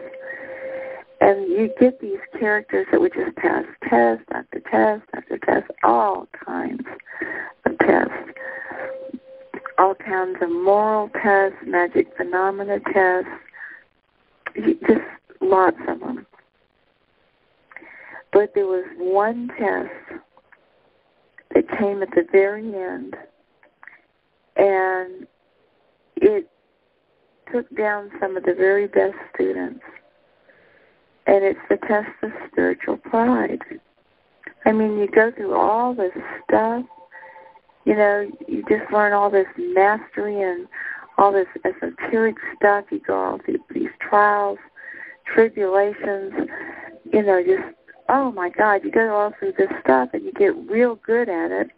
And you get these characters that would just pass test after test after test, all kinds of tests, all kinds of moral tests, magic phenomena tests, just lots of them. But there was one test that came at the very end, and it took down some of the very best students. And it's the test of spiritual pride. I mean, you go through all this stuff, you know, you just learn all this mastery and all this esoteric stuff. You go all through these trials, tribulations, you know, just, oh my God, you go all through this stuff and you get real good at it.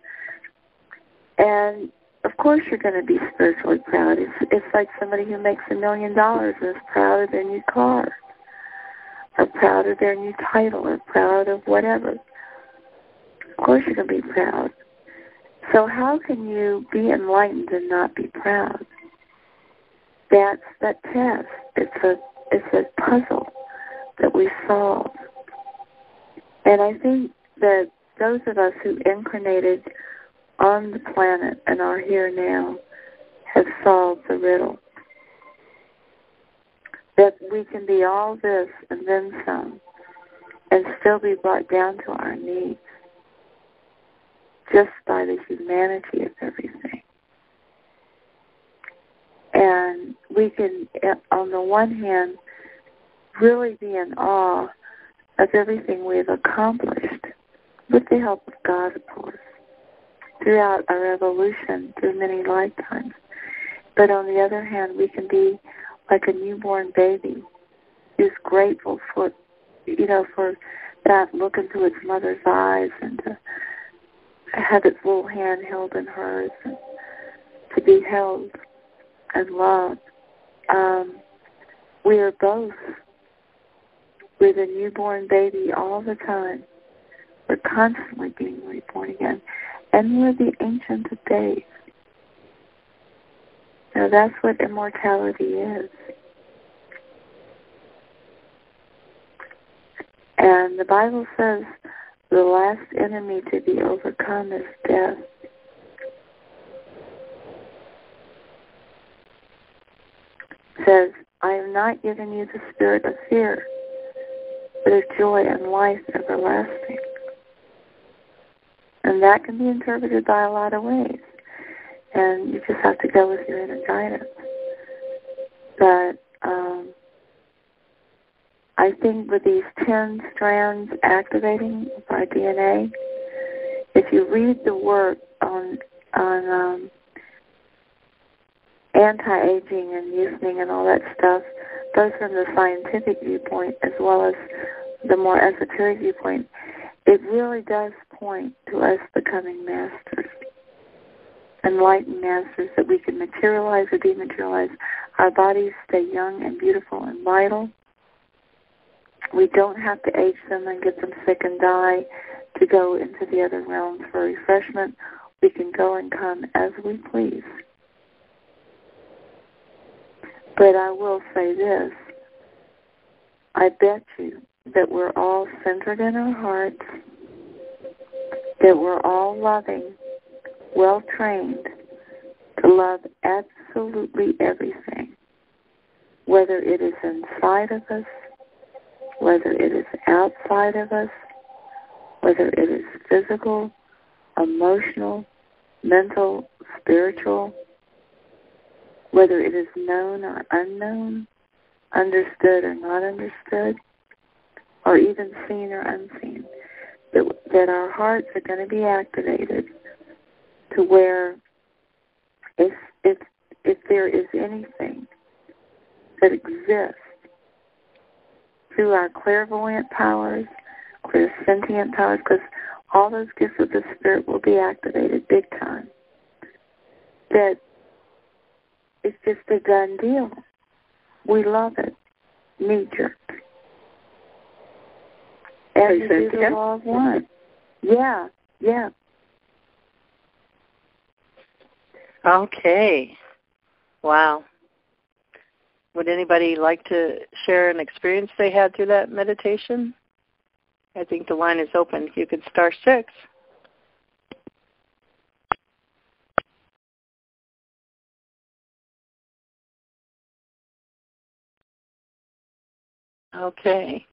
And of course you're going to be spiritually proud. It's like somebody who makes $1 million and is proud of their new car, or proud of their new title, or proud of whatever. Of course you're going to be proud. So how can you be enlightened and not be proud? That's that test. It's a puzzle that we solve. And I think that those of us who incarnated on the planet and are here now have solved the riddle. That we can be all this and then some and still be brought down to our knees just by the humanity of everything. And we can, on the one hand, really be in awe of everything we've accomplished with the help of God, of course, throughout our evolution through many lifetimes. But on the other hand, we can be like a newborn baby who's grateful for, you know, for that look into its mother's eyes and to have its little hand held in hers and to be held and loved. We are both with a newborn baby all the time. We're constantly being reborn again. And we're the Ancient of Days. Now that's what immortality is. And the Bible says the last enemy to be overcome is death. It says, I have not given you the spirit of fear, but of joy and life everlasting. And that can be interpreted by a lot of ways. And you just have to go with your inner guidance. But I think with these 10 strands activating our DNA, if you read the work on anti-aging and youthening and all that stuff, both from the scientific viewpoint as well as the more esoteric viewpoint, it really does point to us becoming masters, enlightened masters, that we can materialize or dematerialize. Our bodies stay young and beautiful and vital. We don't have to age them and get them sick and die to go into the other realms for refreshment. We can go and come as we please. But I will say this, I bet you that we're all centered in our hearts, that we're all loving, well-trained to love absolutely everything, whether it is inside of us, whether it is outside of us, whether it is physical, emotional, mental, spiritual, whether it is known or unknown, understood or not understood, or even seen or unseen, that our hearts are going to be activated to where if there is anything that exists through our clairvoyant powers, clairsentient powers, because all those gifts of the Spirit will be activated big time. That it's just a done deal. We love it. Knee jerk. And we do the law of one. Yeah. Okay. Wow. Would anybody like to share an experience they had through that meditation? I think the line is open. You could star 6. Okay.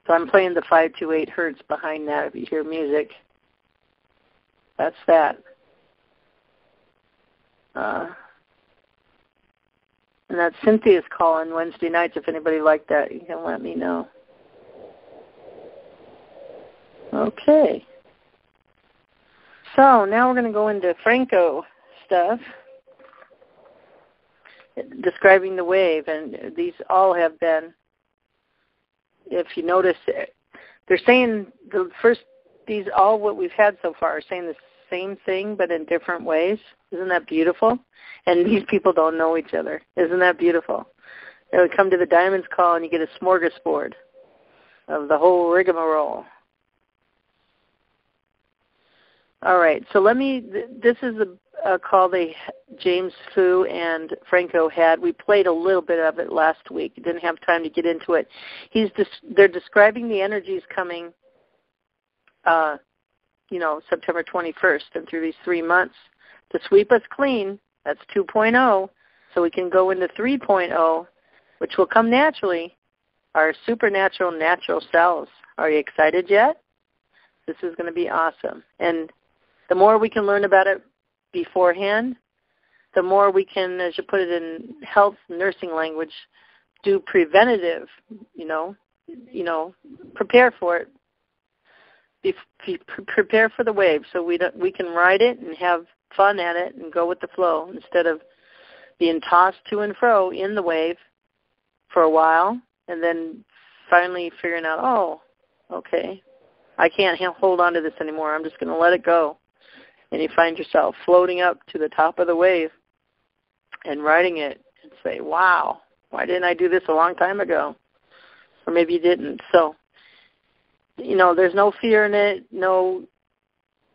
So I'm playing the 528 hertz behind that if you hear music. That's that. And that's Cynthia's call on Wednesday nights. If anybody liked that, you can let me know. Okay. So now we're going to go into Franco stuff, describing the wave. And these all have been, if you notice, they're saying these all what we've had so far are saying the same thing but in different ways. Isn't that beautiful? And these people don't know each other. Isn't that beautiful? They would come to the Diamonds call and you get a smorgasbord of the whole rigmarole. All right, so this is a call James Fu and Franco had. We played a little bit of it last week. Didn't have time to get into it. They're describing the energies coming, September 21st and through these 3 months to sweep us clean. That's 2.0. So we can go into 3.0, which will come naturally, our supernatural natural selves. Are you excited yet? This is going to be awesome. And the more we can learn about it beforehand, the more we can, as you put it in health nursing language, do preventative, prepare for it. Prepare for the wave so we can ride it and have fun at it and go with the flow instead of being tossed to and fro in the wave for a while and then finally figuring out, oh, okay, I can't hold on to this anymore. I'm just going to let it go. And you find yourself floating up to the top of the wave and riding it and say, wow, why didn't I do this a long time ago? Or maybe you didn't. So, there's no fear in it, no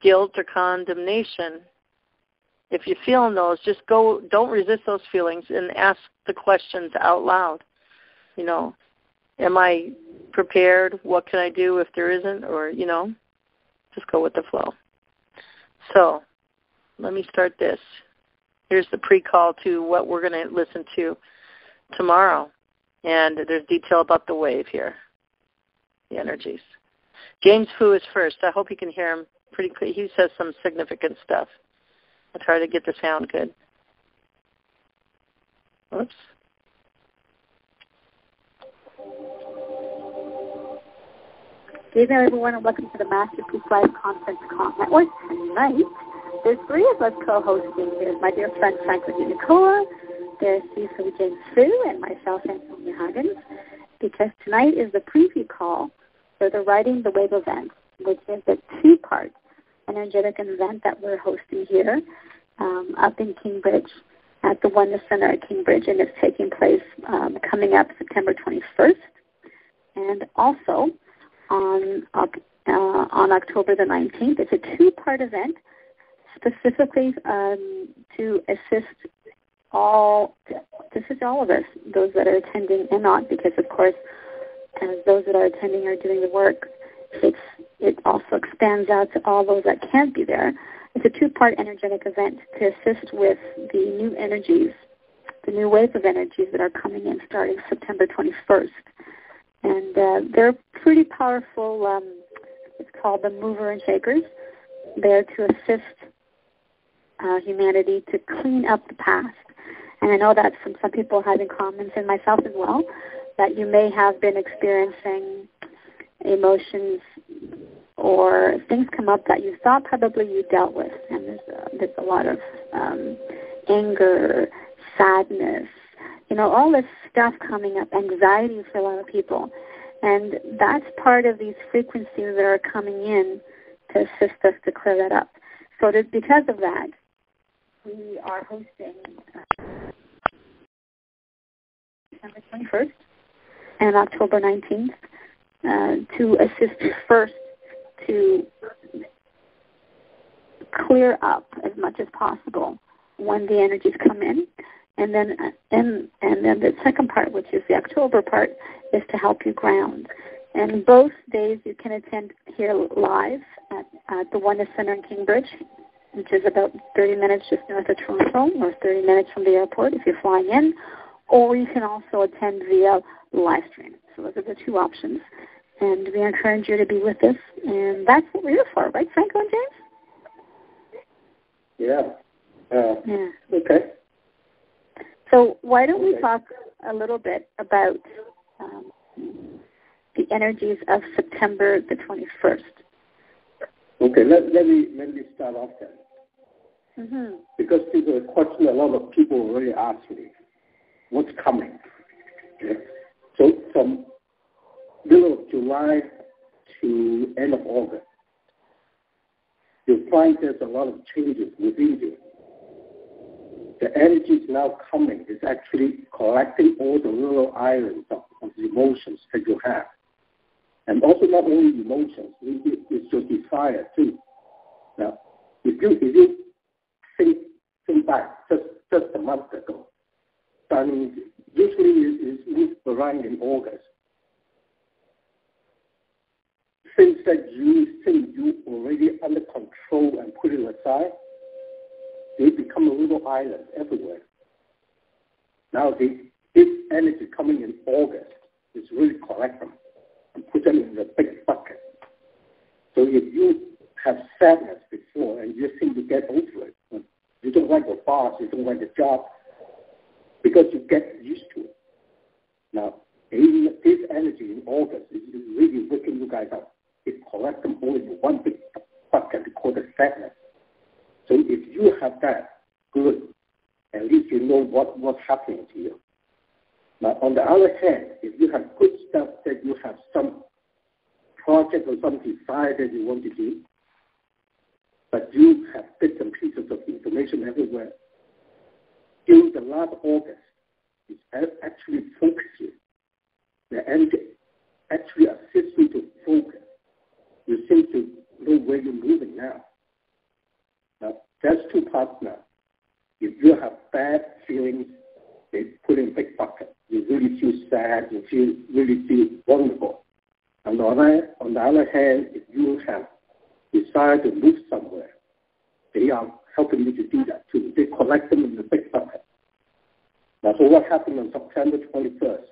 guilt or condemnation. If you're feeling those, just go, don't resist those feelings and ask the questions out loud. Am I prepared? What can I do if there isn't? Or, just go with the flow. So let me start this. Here's the pre-call to what we're going to listen to tomorrow. And there's detail about the wave here, the energies. James Fu is first. I hope you can hear him pretty clear. He says some significant stuff. I'll try to get the sound good. Oops. Good evening, everyone, and welcome to the Masterpiece Live Conference Call Network. Tonight, there's 3 of us co-hosting. There's my dear friend Franklin Nicola, there's Cecil James Fu, and myself, Antonia Huggins, because tonight is the preview call for the Riding the Wave event, which is a 2-part energetic event that we're hosting here up in Cambridge at the Oneness Center at Cambridge, and it's taking place coming up September 21st, and also on October the 19th. It's a 2-part event specifically to assist all of us, those that are attending and not, because of course, as those that are attending are doing the work, it also expands out to all those that can't be there. It's a 2-part energetic event to assist with the new energies, the new wave of energies that are coming in starting September 21st. And they're pretty powerful. It's called the Mover and Shakers. They're to assist humanity to clean up the past. And I know that from some people having comments, and myself as well, that you may have been experiencing emotions or things come up that you thought probably you dealt with. And there's a lot of anger, sadness, all this stuff coming up, anxiety for a lot of people. And that's part of these frequencies that are coming in to assist us to clear that up. So because of that, we are hosting December 21st and October 19th to assist you first to clear up as much as possible when the energies come in. And then the second part, which is the October part, is to help you ground. And both days you can attend here live at the Oneness Center in Cambridge, which is about 30 minutes just north of Toronto, or 30 minutes from the airport if you're flying in, or you can also attend via live stream. So those are the two options. And we encourage you to be with us. And that's what we're here for, right, Franco and James? Yeah. Okay. So why don't we talk a little bit about the energies of September the 21st? Okay, let me start off then. Mm-hmm. Because this is a question a lot of people already ask me. What's coming? Okay. So from middle of July to end of August, you'll find there's a lot of changes within you. The energy is now coming. It's actually collecting all the little islands of emotions that you have. And also not only emotions, it's your desire too. Now, if you think back just a month ago, I mean, usually it's moved around in August. Things that you think you already under control and put it aside, they become a little island everywhere. Now, this energy coming in August is really collect them and put them in the big bucket. So if you have sadness before and you think you get over it, you don't like your boss, you don't like the job, because you get used to it. Now, this energy in August is really waking you guys up. It collects them all in one big bucket called the sadness. So if you have that, good. At least you know what's happening to you. Now, on the other hand, if you have good stuff that you have some project or some desire that you want to do, but you have bits and pieces of information everywhere, during the last August, it actually focuses you. The energy actually assists you to focus. You seem to know where you're moving now. Now, there's two parts now. If you have bad feelings, they put in big bucket. You really feel sad. You really feel vulnerable. And on the other hand, if you have desire to move somewhere, they are helping you to do that too. They collect them in the big bucket. Now, so what happened on September 21st?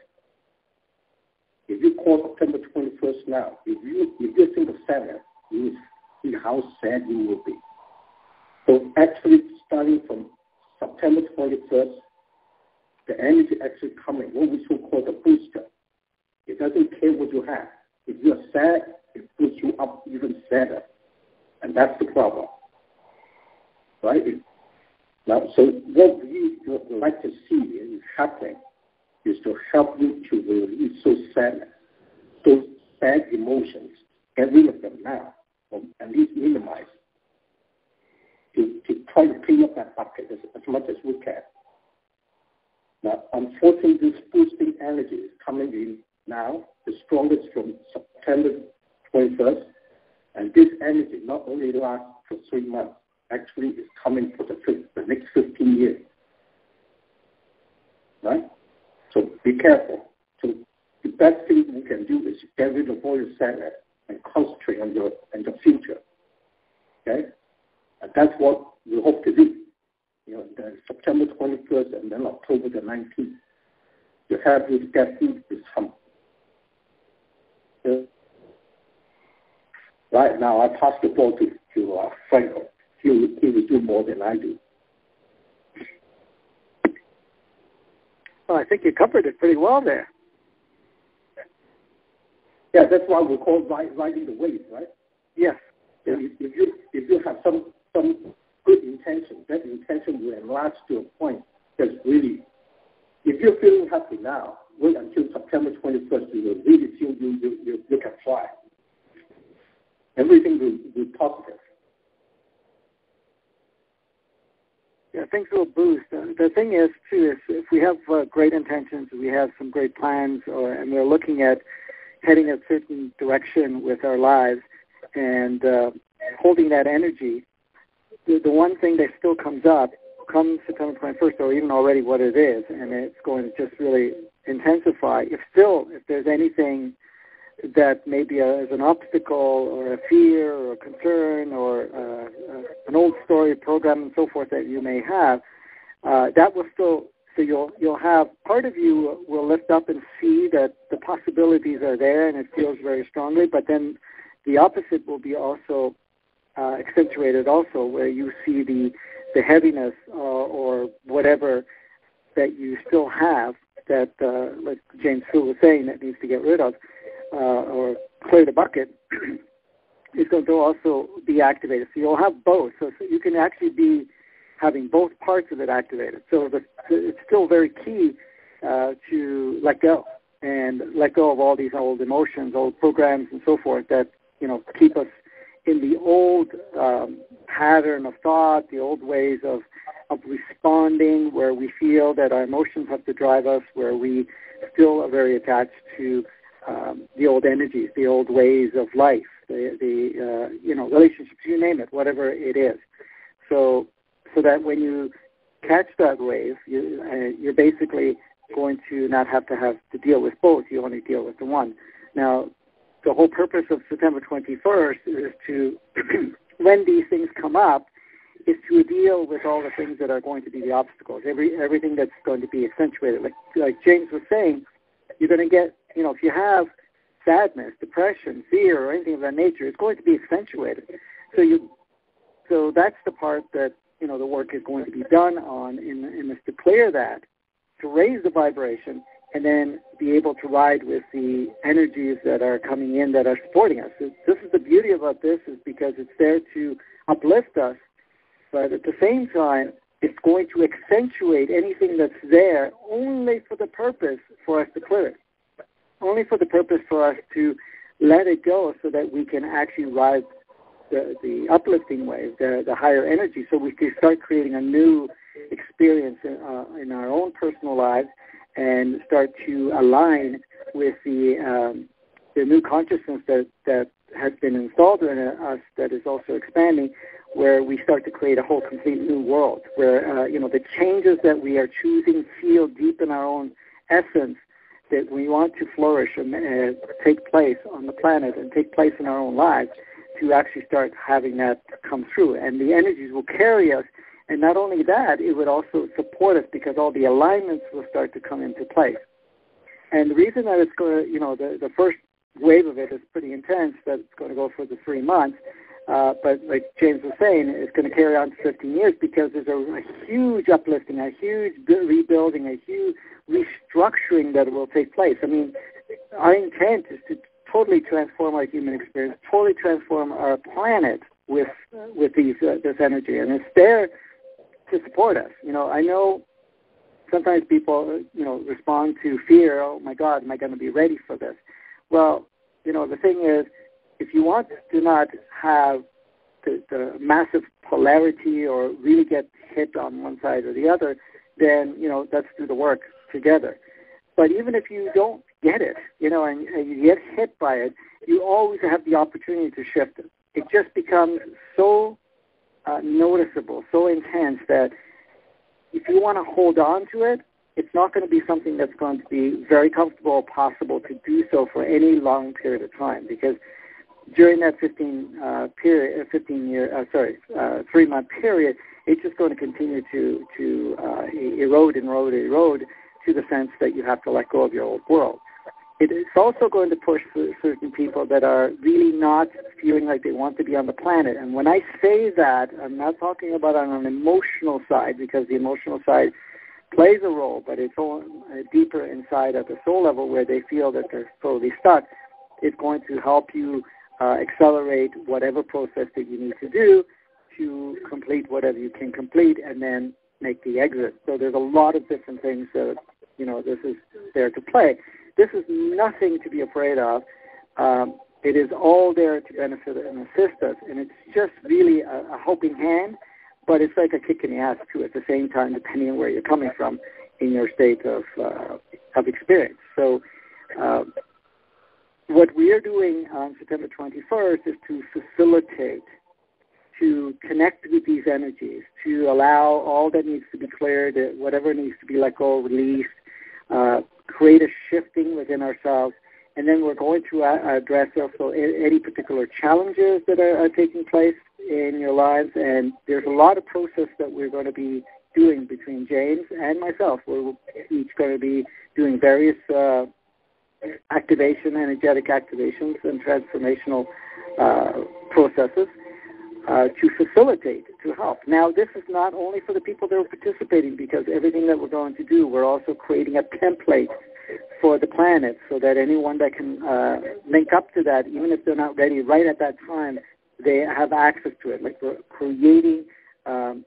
If you call September 21st now, if you think of sadness, you will see how sad you will be. So actually, starting from September 21st, the energy actually coming, what we should call the booster. It doesn't care what you have. If you're sad, it puts you up even sadder. And that's the problem. Right? Now, so what we would like to see is happening is to help you to release those sadness, those bad emotions, get rid of them now, or at least minimize, to try to clean up that bucket as much as we can. Now, unfortunately, this boosting energy is coming in now, the strongest from September 21st, and this energy not only lasts for 3 months, actually is coming for the next 15 years. Right? So be careful. So the best thing we can do is get rid of all your sadness and concentrate on your future. Okay? And that's what we hope to do. You know, the September 21st and then October the 19th. You have to get through this hump. Right now, I pass the ball to Franco. He will do more than I do. Well, I think you covered it pretty well there. Yeah, that's why we call riding the wave, right? Yes. So if you have some good intention, that intention will enlarge to a point that's really, if you're feeling happy now, wait until September 21st. You will really feel you can fly. Everything will be positive. Yeah, things will boost. The thing is, too, is if we have great intentions, we have some great plans, and we're looking at heading a certain direction with our lives and holding that energy, the one thing that still comes up come September 21st, or even already what it is, and it's going to just really intensify. If there's anything that maybe is an obstacle or a fear or a concern or an old story program and so forth that you may have, that will still, so you'll have, part of you will lift up and see that the possibilities are there and it feels very strongly, but then the opposite will be also accentuated also, where you see the heaviness or whatever that you still have that, like James Fu was saying, that needs to get rid of or clear the bucket, is going to also be activated. So you'll have both. So you can actually be having both parts of it activated. So it's still very key to let go of all these old emotions, old programs and so forth that, keep us in the old pattern of thought, the old ways of responding, where we feel that our emotions have to drive us, where we still are very attached to the old energies, the old ways of life, the relationships, you name it, whatever it is. So that when you catch that wave, you're basically going to not have to deal with both. You only deal with the one. Now, the whole purpose of September 21st is to, when these things come up, is to deal with all the things that are going to be the obstacles, everything that's going to be accentuated. Like James was saying, you're going to get, if you have sadness, depression, fear, or anything of that nature, it's going to be accentuated. So that's the part that, the work is going to be done on in this to clear that, to raise the vibration, and then be able to ride with the energies that are coming in that are supporting us. This is the beauty about this, is because it's there to uplift us, but at the same time, it's going to accentuate anything that's there only for the purpose for us to clear it, only for the purpose for us to let it go so that we can actually ride the uplifting wave, the higher energy, so we can start creating a new experience in our own personal lives and start to align with the new consciousness that has been installed in us, that is also expanding, where we start to create a whole complete new world, where the changes that we are choosing feel deep in our own essence, that we want to flourish and take place on the planet and take place in our own lives, to actually start having that come through. And the energies will carry us. And not only that, it would also support us, because all the alignments will start to come into place. And the reason that it's going to, the first wave of it is pretty intense, that it's going to go for the 3 months. But like James was saying, it's going to carry on for 15 years, because there's a huge uplifting, a huge rebuilding, a huge restructuring that will take place. I mean, our intent is to totally transform our human experience, totally transform our planet with this energy, and it's there to support us. I know sometimes people, respond to fear. Oh my God, am I going to be ready for this? Well, the thing is, if you want to not have the massive polarity or really get hit on one side or the other, then, let's do the work together. But even if you don't get it, and you get hit by it, you always have the opportunity to shift it. It just becomes so noticeable, so intense, that if you want to hold on to it, it's not going to be something that's going to be very comfortable or possible to do so for any long period of time, because during that 3-month period, it's just going to continue to erode to the sense that you have to let go of your old world. It's also going to push certain people that are really not feeling like they want to be on the planet. And when I say that, I'm not talking about on an emotional side, because the emotional side plays a role, but it's all deeper inside at the soul level, where they feel that they're totally stuck. It's going to help you accelerate whatever process that you need to do to complete whatever you can complete, and then make the exit. So there's a lot of different things that, this is there to play. This is nothing to be afraid of. It is all there to benefit and assist us, and it's just really a helping hand, but it's like a kick in the ass, too, at the same time, depending on where you're coming from in your state of experience. So what we are doing on September 21st is to facilitate, to connect with these energies, to allow all that needs to be cleared, whatever needs to be let go, released, create a shifting within ourselves. And then we're going to address also any particular challenges that are taking place in your lives. And there's a lot of process that we're going to be doing between James and myself. We're each going to be doing various energetic activations and transformational processes to facilitate, to help. Now, this is not only for the people that are participating, because everything that we're going to do, we're also creating a template for the planet so that anyone that can link up to that, even if they're not ready right at that time, they have access to it. Like we're creating an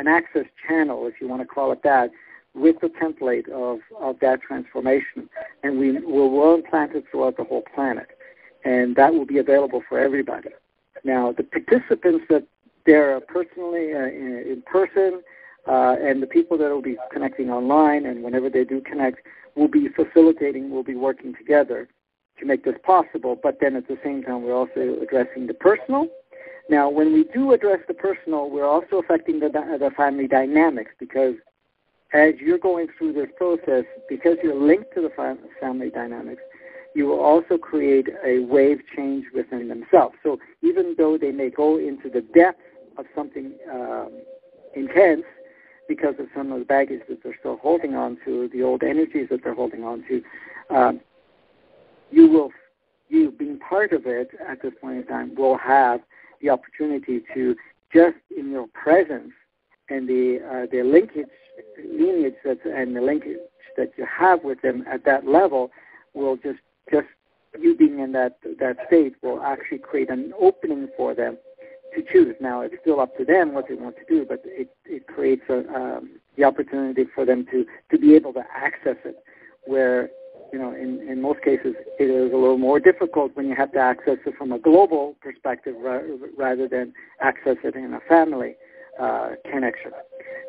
access channel, if you want to call it that, with the template of that transformation. And we will implant it throughout the whole planet. And that will be available for everybody. Now, the participants that they're personally in person and the people that will be connecting online, and whenever they do connect, will be facilitating, will be working together to make this possible. But then at the same time, we're also addressing the personal. Now, when we do address the personal, we're also affecting the family dynamics, because as you're going through this process, because you're linked to the family dynamics, you will also create a wave change within themselves. So even though they may go into the depth of something intense, because of some of the baggage that they're still holding on to, the old energies that they're holding on to, you being part of it at this point in time will have the opportunity to, just in your presence and the lineage and the linkage that you have with them at that level will just you being in that state will actually create an opening for them to choose. Now, it's still up to them what they want to do, but it creates the opportunity for them to be able to access it, where, in most cases, it is a little more difficult when you have to access it from a global perspective rather than access it in a family connection.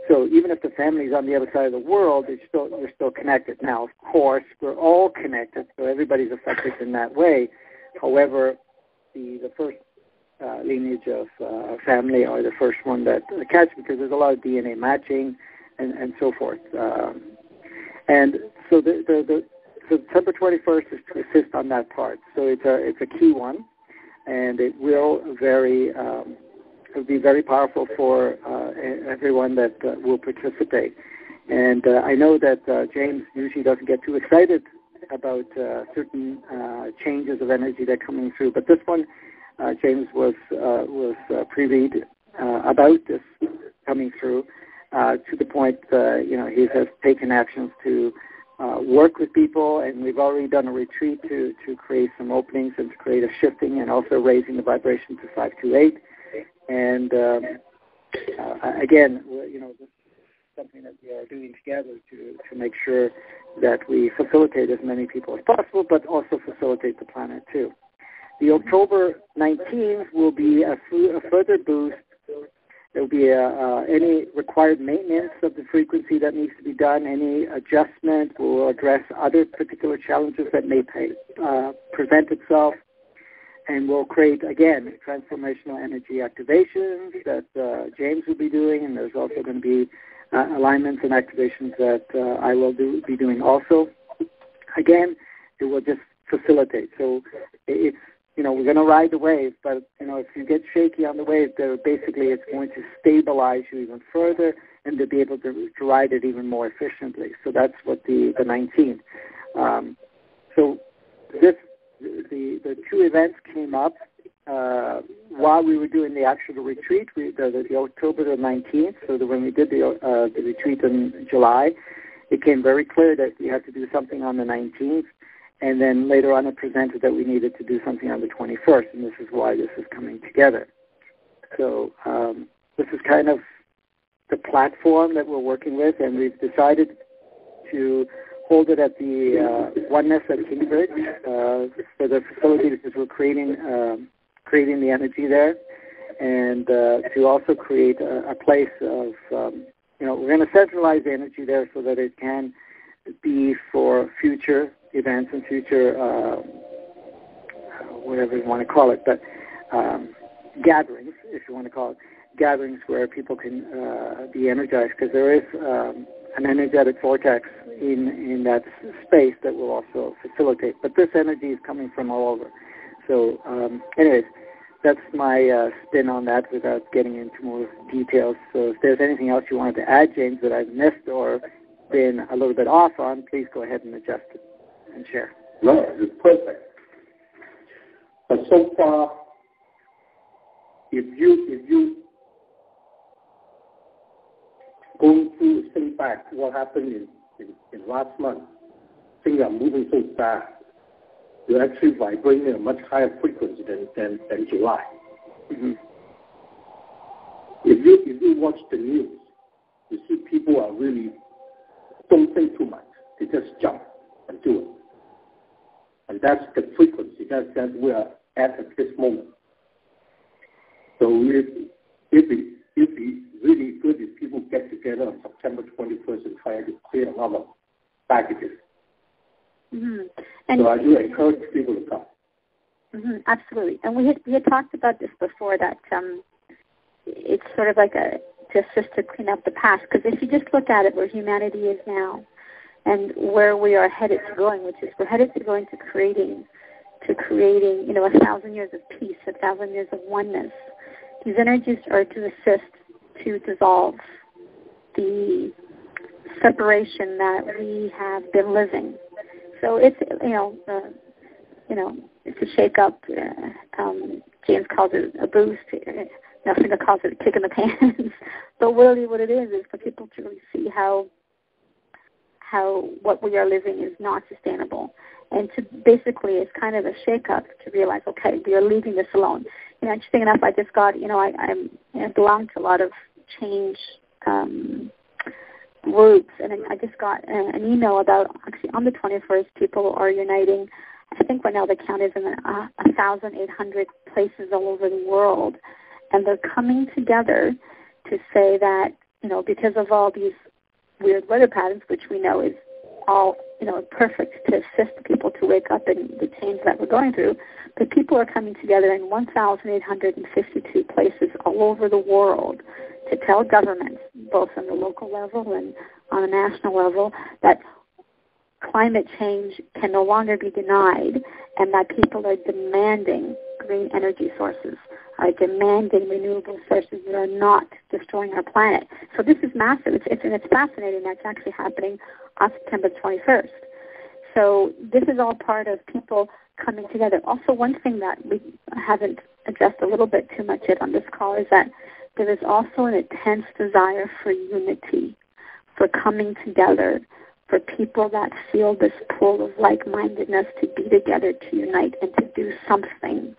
So even if the family is on the other side of the world, you're still connected. Now, of course, we're all connected, so everybody's affected in that way. However, the first lineage of family are the first one that catch, because there's a lot of DNA matching and so forth. And so the September 21st is to assist on that part. So it's a key one, and it will it'll be very powerful for everyone that will participate. And I know that James usually doesn't get too excited about certain changes of energy that are coming through, but this one, James was previewed about this coming through to the point he has taken actions to work with people, and we've already done a retreat to create some openings and to create a shifting, and also raising the vibration to 528. And again, this is something that we are doing together to make sure that we facilitate as many people as possible, but also facilitate the planet too. The October 19th will be a further boost. There will be any required maintenance of the frequency that needs to be done, any adjustment. We'll address other particular challenges that may present itself. And we'll create, again, transformational energy activations that James will be doing, and there's also going to be alignments and activations that I will be doing also. Again, it will just facilitate. So it's, we're going to ride the wave, but, if you get shaky on the wave, basically it's going to stabilize you even further and to be able to ride it even more efficiently. So that's what the 19th. So the two events came up while we were doing the actual retreat, the October the 19th. So that when we did the retreat in July, it came very clear that we had to do something on the 19th. And then later on it presented that we needed to do something on the 21st, and this is why this is coming together. So this is kind of the platform that we're working with, and we've decided to hold it at the Oneness at Kingsbridge for the facility because we're creating the energy there, and to also create a place of, we're going to centralize the energy there so that it can be for future events and future, whatever you want to call it, but gatherings, if you want to call it, gatherings where people can be energized, because there is an energetic vortex in that space that will also facilitate. But this energy is coming from all over. So anyways, that's my spin on that without getting into more details. So if there's anything else you wanted to add, James, that I've missed or been a little bit off on, please go ahead and adjust it and share. No, it's perfect. But so far, if you going through, think back what happened in last month, things are moving so fast. You're actually vibrating at a much higher frequency than July. Mm-hmm. If you watch the news, you see people are really don't think too much. They just jump and do it. And that's the frequency that we are at this moment. So it'd be really good if people get together on September 21st and try to clear a lot of packages. Mm-hmm. And so I do encourage people to come. Mm-hmm, absolutely. And we had talked about this before, that it's sort of like to assist to clean up the past. Because if you just look at it where humanity is now and where we are headed to going, which is we're headed to going to creating 1,000 years of peace, 1,000 years of oneness. These energies are to assist to dissolve the separation that we have been living. So it's it's a shake up. James calls it a boost. Nothing calls it a kick in the pants. But really, what it is for people to really see how what we are living is not sustainable, and to basically it's kind of a shake up to realize, okay, we are leaving this alone. Interesting enough, I just got I belong to a lot of change groups, and I just got an email about actually on the 21st, people are uniting. I think right now the count is in 1,800 places all over the world, and they're coming together to say that because of all these weird weather patterns, which we know is all perfect to assist people to wake up in the change that we're going through, but people are coming together in 1,852 places all over the world to tell governments, both on the local level and on a national level, that climate change can no longer be denied, and that people are demanding green energy sources, are demanding renewable sources that are not destroying our planet. So this is massive. It's fascinating. That's actually happening on September 21st. So this is all part of people coming together. Also, one thing that we haven't addressed a little bit too much yet on this call is that there is also an intense desire for unity, for coming together, for people that feel this pull of like-mindedness to be together, to unite, and to do something.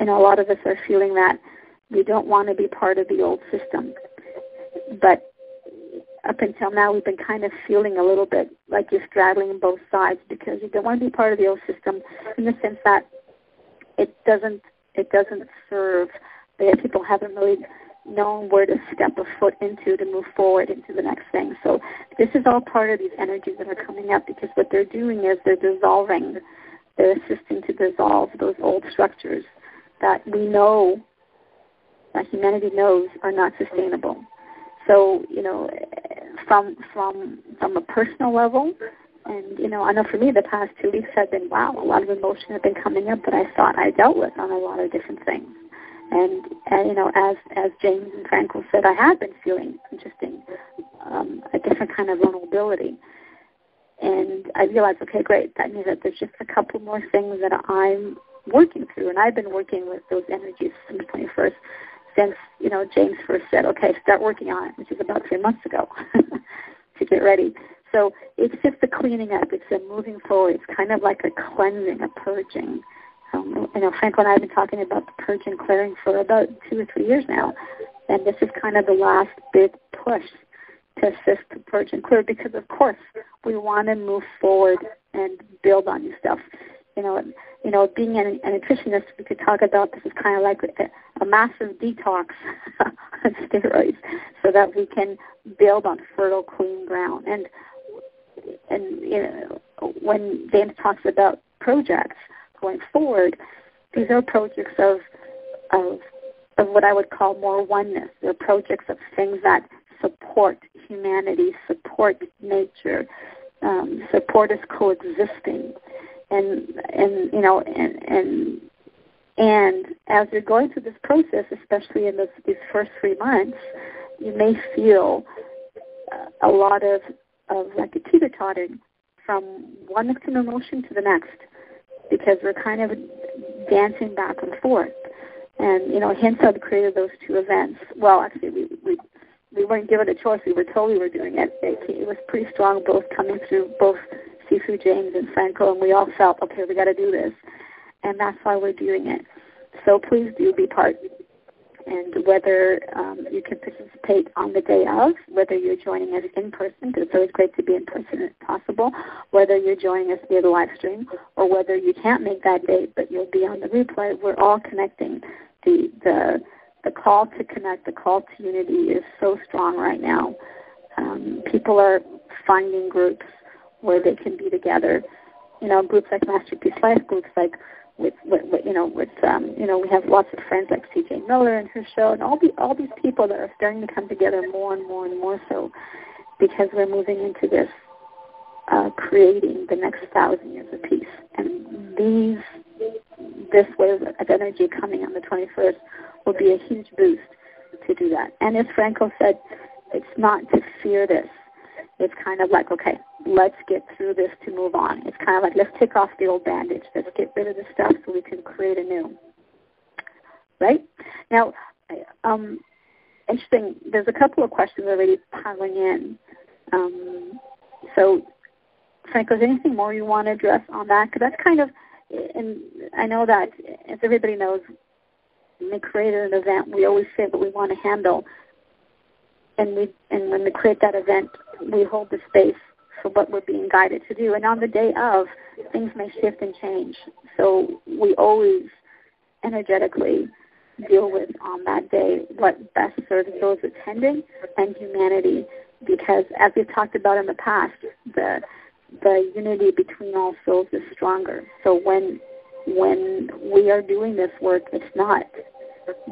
A lot of us are feeling that we don't want to be part of the old system. But up until now, we've been kind of feeling a little bit like you're straddling both sides, because you don't want to be part of the old system in the sense that it doesn't serve. People haven't really known where to step a foot into to move forward into the next thing. So this is all part of these energies that are coming up, because what they're doing is they're assisting to dissolve those old structures that we know, that humanity knows are not sustainable. So, from a personal level, and, I know for me the past 2 weeks have been, wow, a lot of emotion have been coming up that I thought I dealt with on a lot of different things. And as James and Frankel said, I have been feeling a different kind of vulnerability. And I realized, okay, great, that means that there's just a couple more things that I'm working through. And I've been working with those energies since 21st, since, James first said, okay, start working on it, which is about 3 months ago, to get ready. So it's just a cleaning up. It's a moving forward. It's kind of like a cleansing, a purging. Frankel and I have been talking about the purge and clearing for about 2 or 3 years now. And this is kind of the last big push to assist to purge and clear, because, of course, we want to move forward and build on new stuff. Being a nutritionist, we could talk about this is kind of like a massive detox on steroids, so that we can build on fertile, clean ground. And when James talks about projects going forward, these are projects of what I would call more oneness. They're projects of things that support humanity, support nature, support us coexisting. And as you're going through this process, especially in these first 3 months, you may feel a lot of like a teeter-tottering from one extreme emotion to the next, because we're kind of dancing back and forth. And, hence I've created those 2 events. Well, actually, we weren't given a choice. We were told we were doing it. It was pretty strong, both coming through both Sifu, James, and Franco, and we all felt, okay, we got to do this. And that's why we're doing it. So please do be part. And whether you can participate on the day of, whether you're joining us in person, because it's always great to be in person if possible, whether you're joining us via the live stream, or whether you can't make that date but you'll be on the replay, we're all connecting. The call to connect, the call to unity is so strong right now. People are finding groups where they can be together. Groups like Masterpiece Life, groups like we have lots of friends like C.J. Miller and her show, and all these people that are starting to come together more and more and more so, because we're moving into this creating the next 1,000 years of peace. And this wave of energy coming on the 21st will be a huge boost to do that. And as Franco said, it's not to fear this. It's kind of like, okay, let's get through this to move on. It's kind of like, let's take off the old bandage. Let's get rid of the stuff so we can create a new. Right? Now, interesting, there's a couple of questions already piling in. So, Franco, is there anything more you want to address on that? Because that's kind of, and I know that, as everybody knows, when we create an event, we always say what we want to handle. And when we create that event, we hold the space for what we're being guided to do. And on the day of, things may shift and change. So we always energetically deal with on that day what best serves those attending and humanity. Because as we've talked about in the past, the unity between all souls is stronger. So when we are doing this work, it's not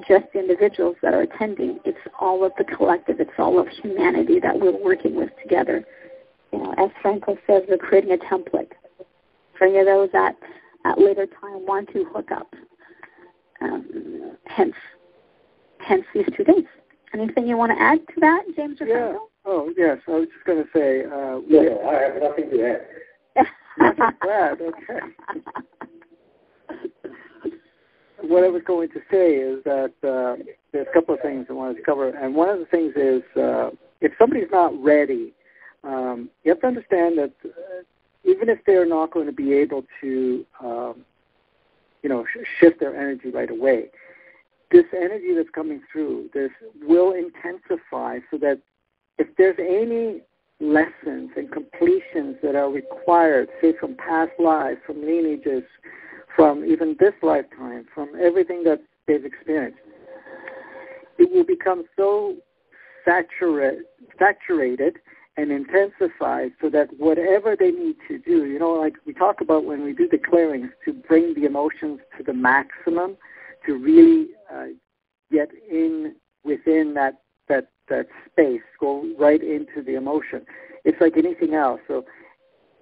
just the individuals that are attending. It's all of the collective. It's all of humanity that we're working with together. As Franco says, we're creating a template for any of those that at later time want to hook up. Hence these 2 days. Anything you want to add to that, James or Franco? Oh, yes. I was just going to say... I have nothing to add. Nothing to add, okay. What I was going to say is that there's a couple of things I wanted to cover. And one of the things is if somebody's not ready, you have to understand that even if they're not going to be able to, shift their energy right away, this energy that's coming through, this will intensify so that if there's any lessons and completions that are required, say from past lives, from lineages, from even this lifetime, from everything that they've experienced, it will become so saturated and intensified so that whatever they need to do, like we talk about when we do the clearings, to bring the emotions to the maximum, to really get in within that space, go right into the emotion. It's like anything else. So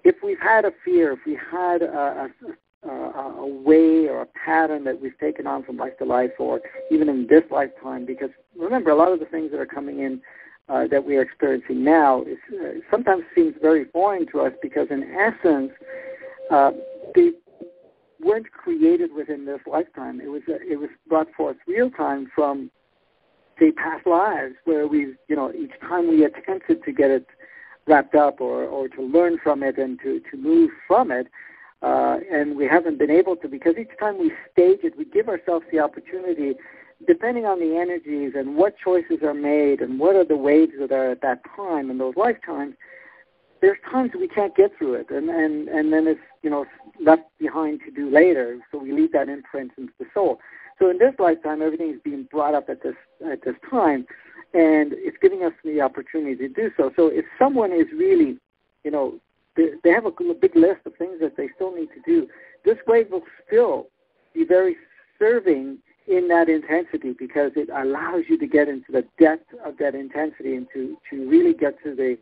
if we've had a fear, if we had a way or a pattern that we've taken on from life to life, or even in this lifetime, because remember, a lot of the things that are coming in that we are experiencing now sometimes seems very foreign to us, because in essence, they weren't created within this lifetime. It was brought forth real time from, say, past lives, where each time we attempted to get it wrapped up or to learn from it and to move from it, and we haven't been able to, because each time we stage it, we give ourselves the opportunity, depending on the energies and what choices are made and what are the waves that are at that time in those lifetimes, there's times we can't get through it, and then it's, left behind to do later, so we leave that imprint into the soul. So in this lifetime, everything is being brought up at this time, and it's giving us the opportunity to do so. So if someone is really, they have a big list of things that they still need to do, this wave will still be very serving in that intensity, because it allows you to get into the depth of that intensity and to really get to the,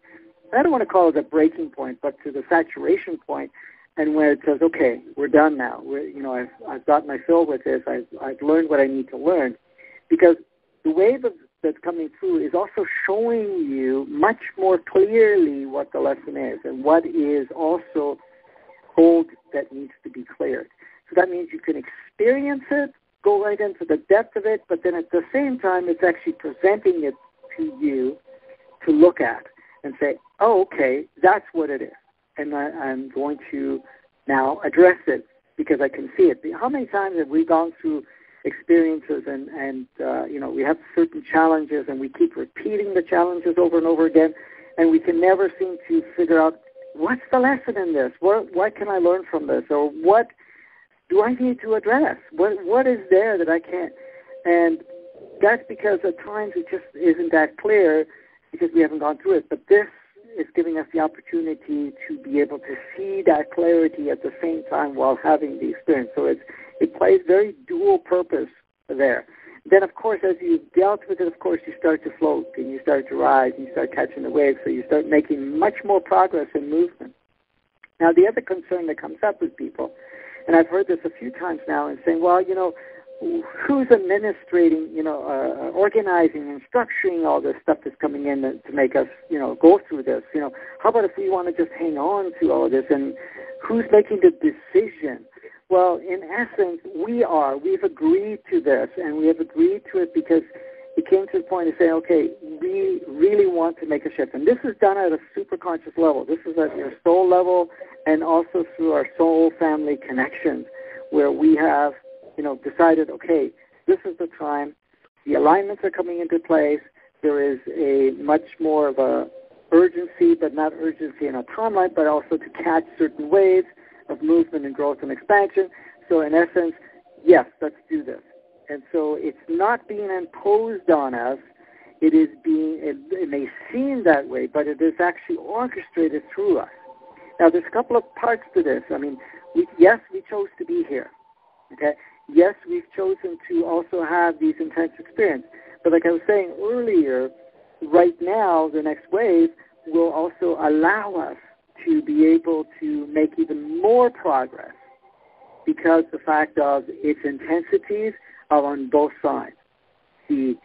I don't want to call it a breaking point, but to the saturation point, and where it says, okay, we're done now. I've got my fill with this. I've learned what I need to learn, because the wave that's coming through is also showing you much more clearly what the lesson is and what is also hold that needs to be cleared. So that means you can experience it, go right into the depth of it, but then at the same time, it's actually presenting it to you to look at and say, oh, okay, that's what it is. And I'm going to now address it because I can see it. How many times have we gone through experiences and we have certain challenges and we keep repeating the challenges over and over again, and we can never seem to figure out, what's the lesson in this? What can I learn from this? Or what do I need to address? What is there that I can't? And that's because at times it just isn't that clear because we haven't gone through it. But this is giving us the opportunity to be able to see that clarity at the same time while having the experience. So it plays very dual purpose there. Then, of course, as you dealt with it, of course, you start to float and you start to rise and you start catching the waves, so you start making much more progress in movement. Now, the other concern that comes up with people, and I've heard this a few times now, and saying, well, who's administrating, organizing and structuring all this stuff that's coming in to make us, go through this? How about if we want to just hang on to all of this, and who's making the decision? Well, in essence, we've agreed to this, and we have agreed to it because it came to the point of saying, okay, we really want to make a shift. And this is done at a super conscious level. This is at your soul level and also through our soul family connections, where we have, decided, okay, this is the time. The alignments are coming into place. There is a much more of a urgency, but not urgency in a timeline, but also to catch certain waves of movement and growth and expansion. So in essence, yes, let's do this. And so it's not being imposed on us. It may seem that way, but it is actually orchestrated through us. Now, there's a couple of parts to this. I mean, we chose to be here. Okay? Yes, we've chosen to also have these intense experiences. But like I was saying earlier, right now, the next wave will also allow us to be able to make even more progress because the fact of its intensities are on both sides. The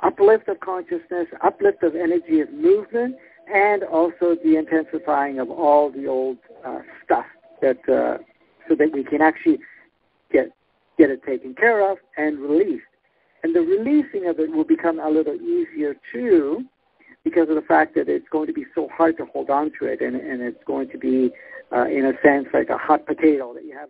uplift of consciousness, uplift of energy of movement, and also the intensifying of all the old stuff that so that we can actually get it taken care of and released. And the releasing of it will become a little easier too, because of the fact that it's going to be so hard to hold on to it, and it's going to be, in a sense, like a hot potato that you have